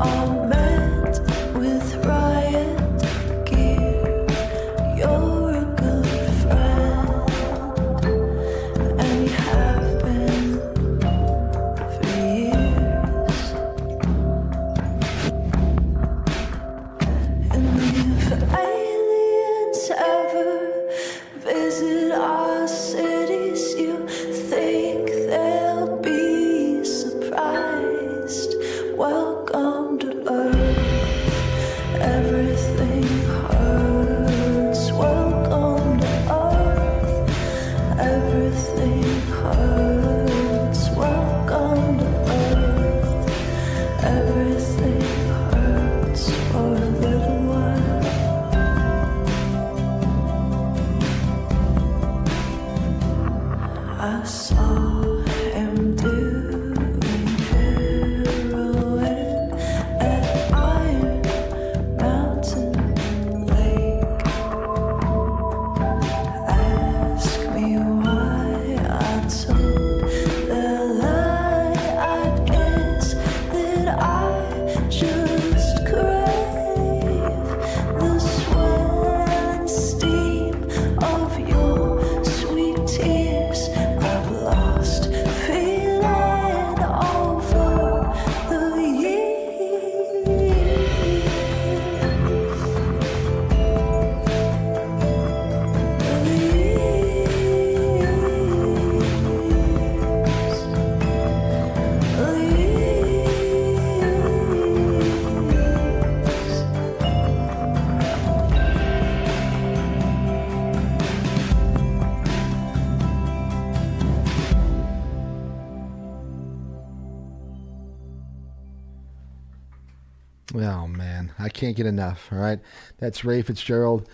are met with riot gear. You're a good friend, and you have been for years. And if aliens ever visit our cities, you think they'll be surprised. Welcome to Earth. Everything hurts. Welcome to Earth. Everything hurts. Welcome to Earth. Everything hurts for a little while. I saw him doing heroin at Oh, man. I can't get enough. All right. That's Ray Fitzgerald.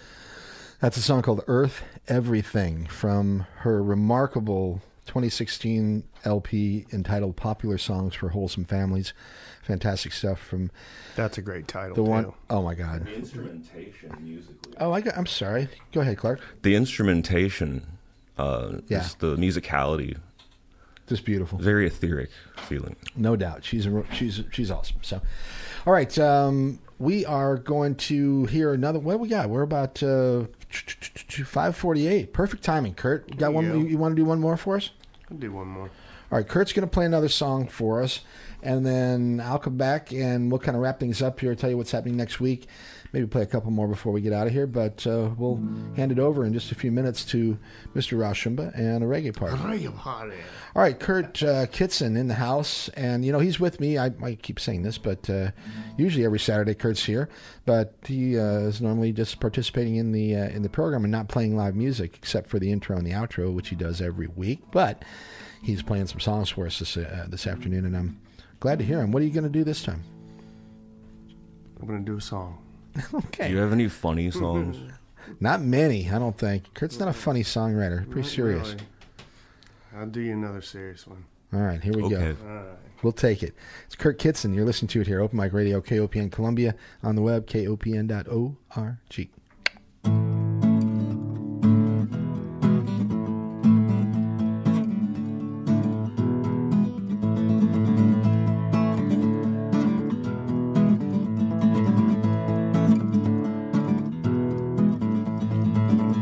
That's a song called Earth Everything from her remarkable 2016 LP entitled Popular Songs for Wholesome Families. Fantastic stuff from... That's a great title, the one. too. Oh, my God. The instrumentation musically. Oh, I'm sorry. Go ahead, Clark. The instrumentation, Yeah. just the musicality, Just beautiful. very etheric feeling. No doubt. She's awesome. So, all right. We are going to hear another. What do we got? We're about 5:48. Perfect timing, Kurt. You got one? There you go. You want to do one more for us? I'll do one more. All right. Kurt's going to play another song for us, and then I'll come back and we'll kind of wrap things up here. Tell you what's happening next week. Maybe play a couple more before we get out of here, but we'll hand it over in just a few minutes to Mr. Rauschumba and a reggae party. All right, Kurt Kitson in the house, and he's with me. I keep saying this, but usually every Saturday Kurt's here, but he is normally just participating in the program and not playing live music except for the intro and the outro, which he does every week. But he's playing some songs for us this afternoon, and I'm glad to hear him. What are you going to do this time? I'm going to do a song. Okay. Do you have any funny songs? Not many, I don't think. Kurt's not a funny songwriter. Pretty Not serious. really. I'll do you another serious one. All right, here we Okay. go. All right. We'll take it. It's Kurt Kitson. You're listening to it here, Open Mic Radio, KOPN Columbia, on the web, kopn.org.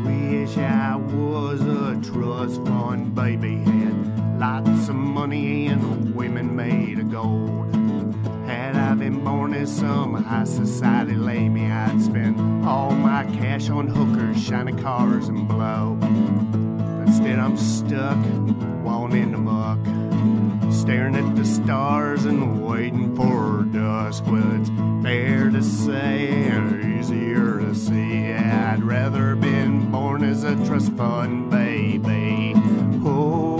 Wish I was a trust fund baby, had lots of money and women made of gold. Had I been born in some high society lady, I'd spend all my cash on hookers, shiny cars, and blow. But instead I'm stuck, walling in the muck, staring at the stars and waiting for dusk. Well, it's fair to say, or easier to see, I'd rather been born as a trust fund baby. Oh,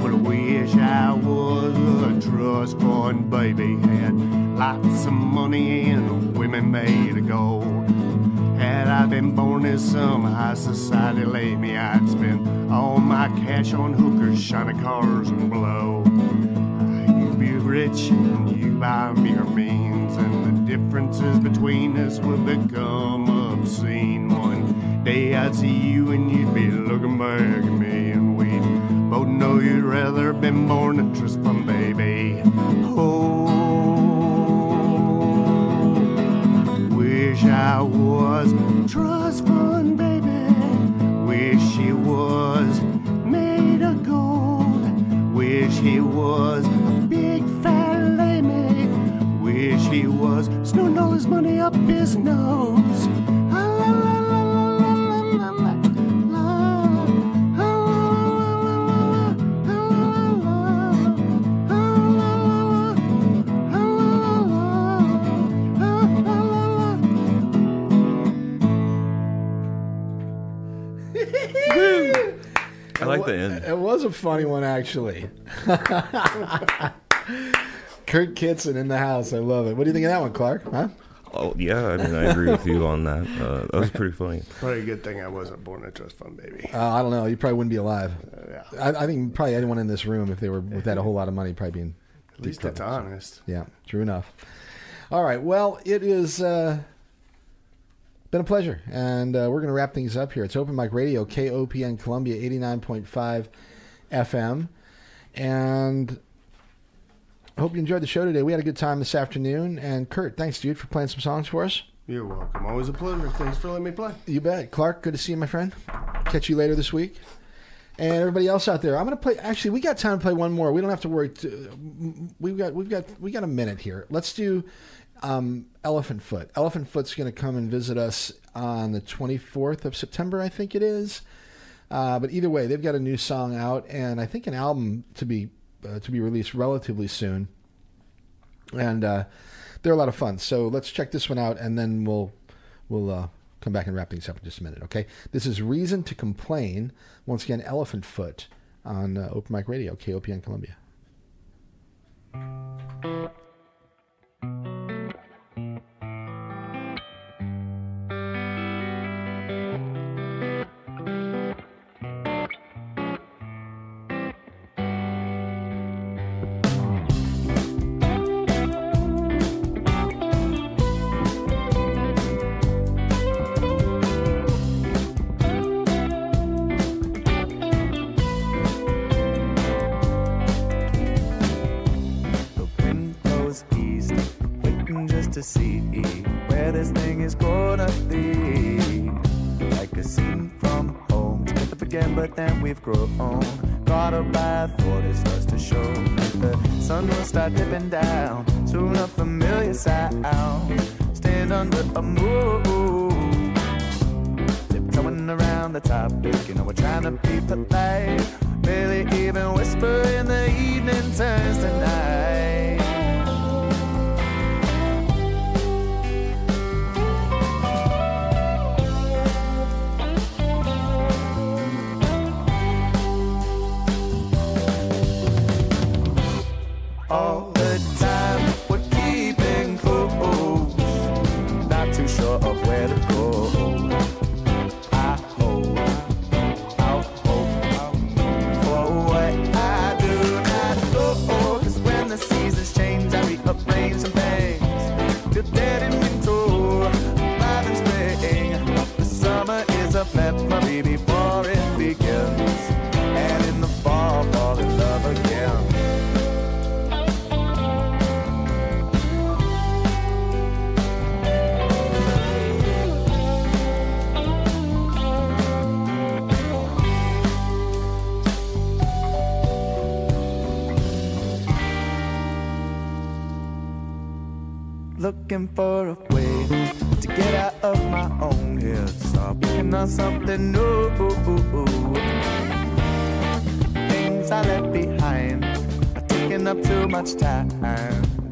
but I wish I was a trust fund baby, had lots of money and women made of gold. Had I been born in some high society lady, I'd spend all my cash on hookers, shiny cars, and blow. You be rich and you buy mere means, and the differences between us would become obscene. One day I'd see you and you'd be looking back at me, and we'd both know you'd rather been born a trust fund baby. Oh, wish I was trust fund baby. Wish he was made of gold. Wish he was a big fat lady. Wish he was snorting all his money up his nose. Ah, la, la, la, la, la, la, la, la. Ah, la, la, la, la, la, la, I like the end. It was a funny one, actually. Kurt Kitson in the house. I love it. What do you think of that one, Clark? Huh? Oh yeah, I mean I agree with you on that. That was pretty funny. Probably a good thing I wasn't born a trust fund baby. I don't know. You probably wouldn't be alive. Yeah. I think probably anyone in this room, if they were with that a whole lot of money, probably being At least it's honest. Yeah, true enough. All right. Well, it is been a pleasure, and we're going to wrap things up here. It's Open Mic Radio, KOPN Columbia, 89.5 FM, and I hope you enjoyed the show today. We had a good time this afternoon, and Kurt, thanks, dude, for playing some songs for us. You're welcome. Always a pleasure. Thanks for letting me play. You bet. Clark, good to see you, my friend. Catch you later this week. And everybody else out there, I'm going to play. Actually, we got time to play one more. We don't have to worry. We got a minute here. Let's do Elephant Foot. Elephant Foot's going to come and visit us on the 24th of September, I think it is. But either way, they've got a new song out, and I think an album to be released relatively soon. And they're a lot of fun. So let's check this one out, and then we'll come back and wrap things up in just a minute. Okay. This is Reason to Complain. Once again, Elephant Foot on Open Mic Radio, KOPN Columbia. to see where this thing is gonna lead. Like a scene from home, together again, but then we've grown. Caught up by a thought, it starts to show. The sun will start dipping down, soon a familiar sound. Stand under a moon, tiptoeing around the topic. You know we're trying to be polite, barely even whisper in the evening turns to night. All the time we're keeping close, not too sure of where to go. I hope, I'll hope for what I do not know. 'Cause when the seasons change, I rearrange some things. Feel dead in winter, live in spring. The summer is a memory before it begins, and in the fall, fall in love again. Looking for a way to get out of my own head, start working on something new. Things I left behind are taking up too much time.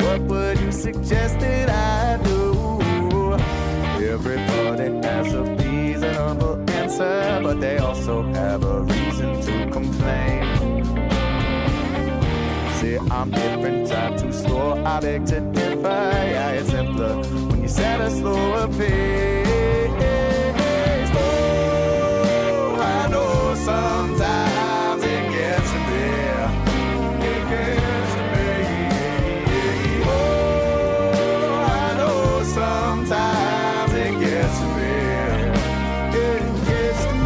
What would you suggest that I do? Everybody has a reasonable answer, but they also have a reason to complain. See, I'm different, type too slow, I beg to differ. Yeah, it's simpler when you set a slower pace. Oh, I know sometimes it gets to me. It gets to me. Oh, I know sometimes it gets to me. It gets to me.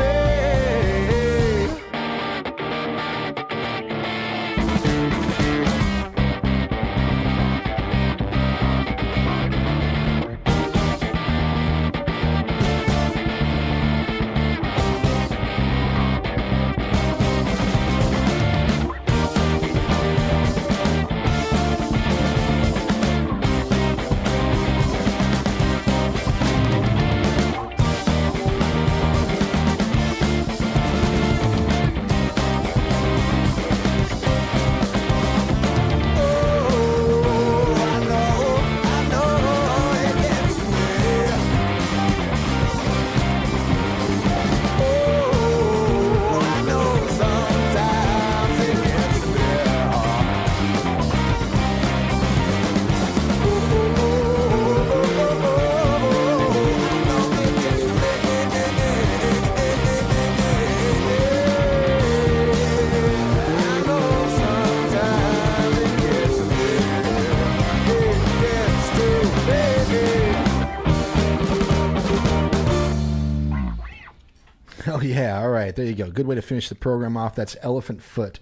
Oh, yeah. All right. There you go. Good way to finish the program off. That's Elephant Foot.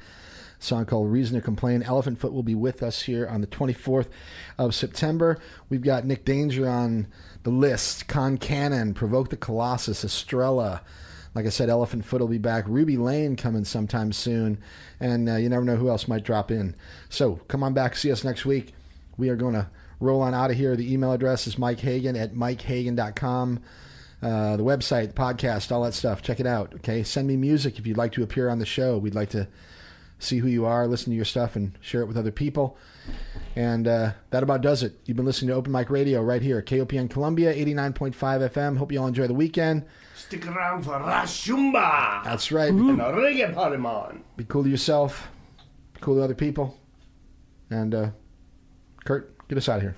A song called Reason to Complain. Elephant Foot will be with us here on the 24th of September. We've got Nick Danger on the list. Con Cannon, Provoke the Colossus, Estrella. Like I said, Elephant Foot will be back. Ruby Lane coming sometime soon. And you never know who else might drop in. So come on back. See us next week. We are going to roll on out of here. The email address is mikehagan@mikehagan.com. The website, the podcast, all that stuff. Check it out. Okay. Send me music if you'd like to appear on the show. We'd like to see who you are, listen to your stuff, and share it with other people. And that about does it. You've been listening to Open Mic Radio right here, KOPN Columbia, 89.5 FM. Hope you all enjoy the weekend. Stick around for Rashumba. That's right. And a reggae party, man. Be cool to yourself. Be cool to other people. And Kurt, get us out of here.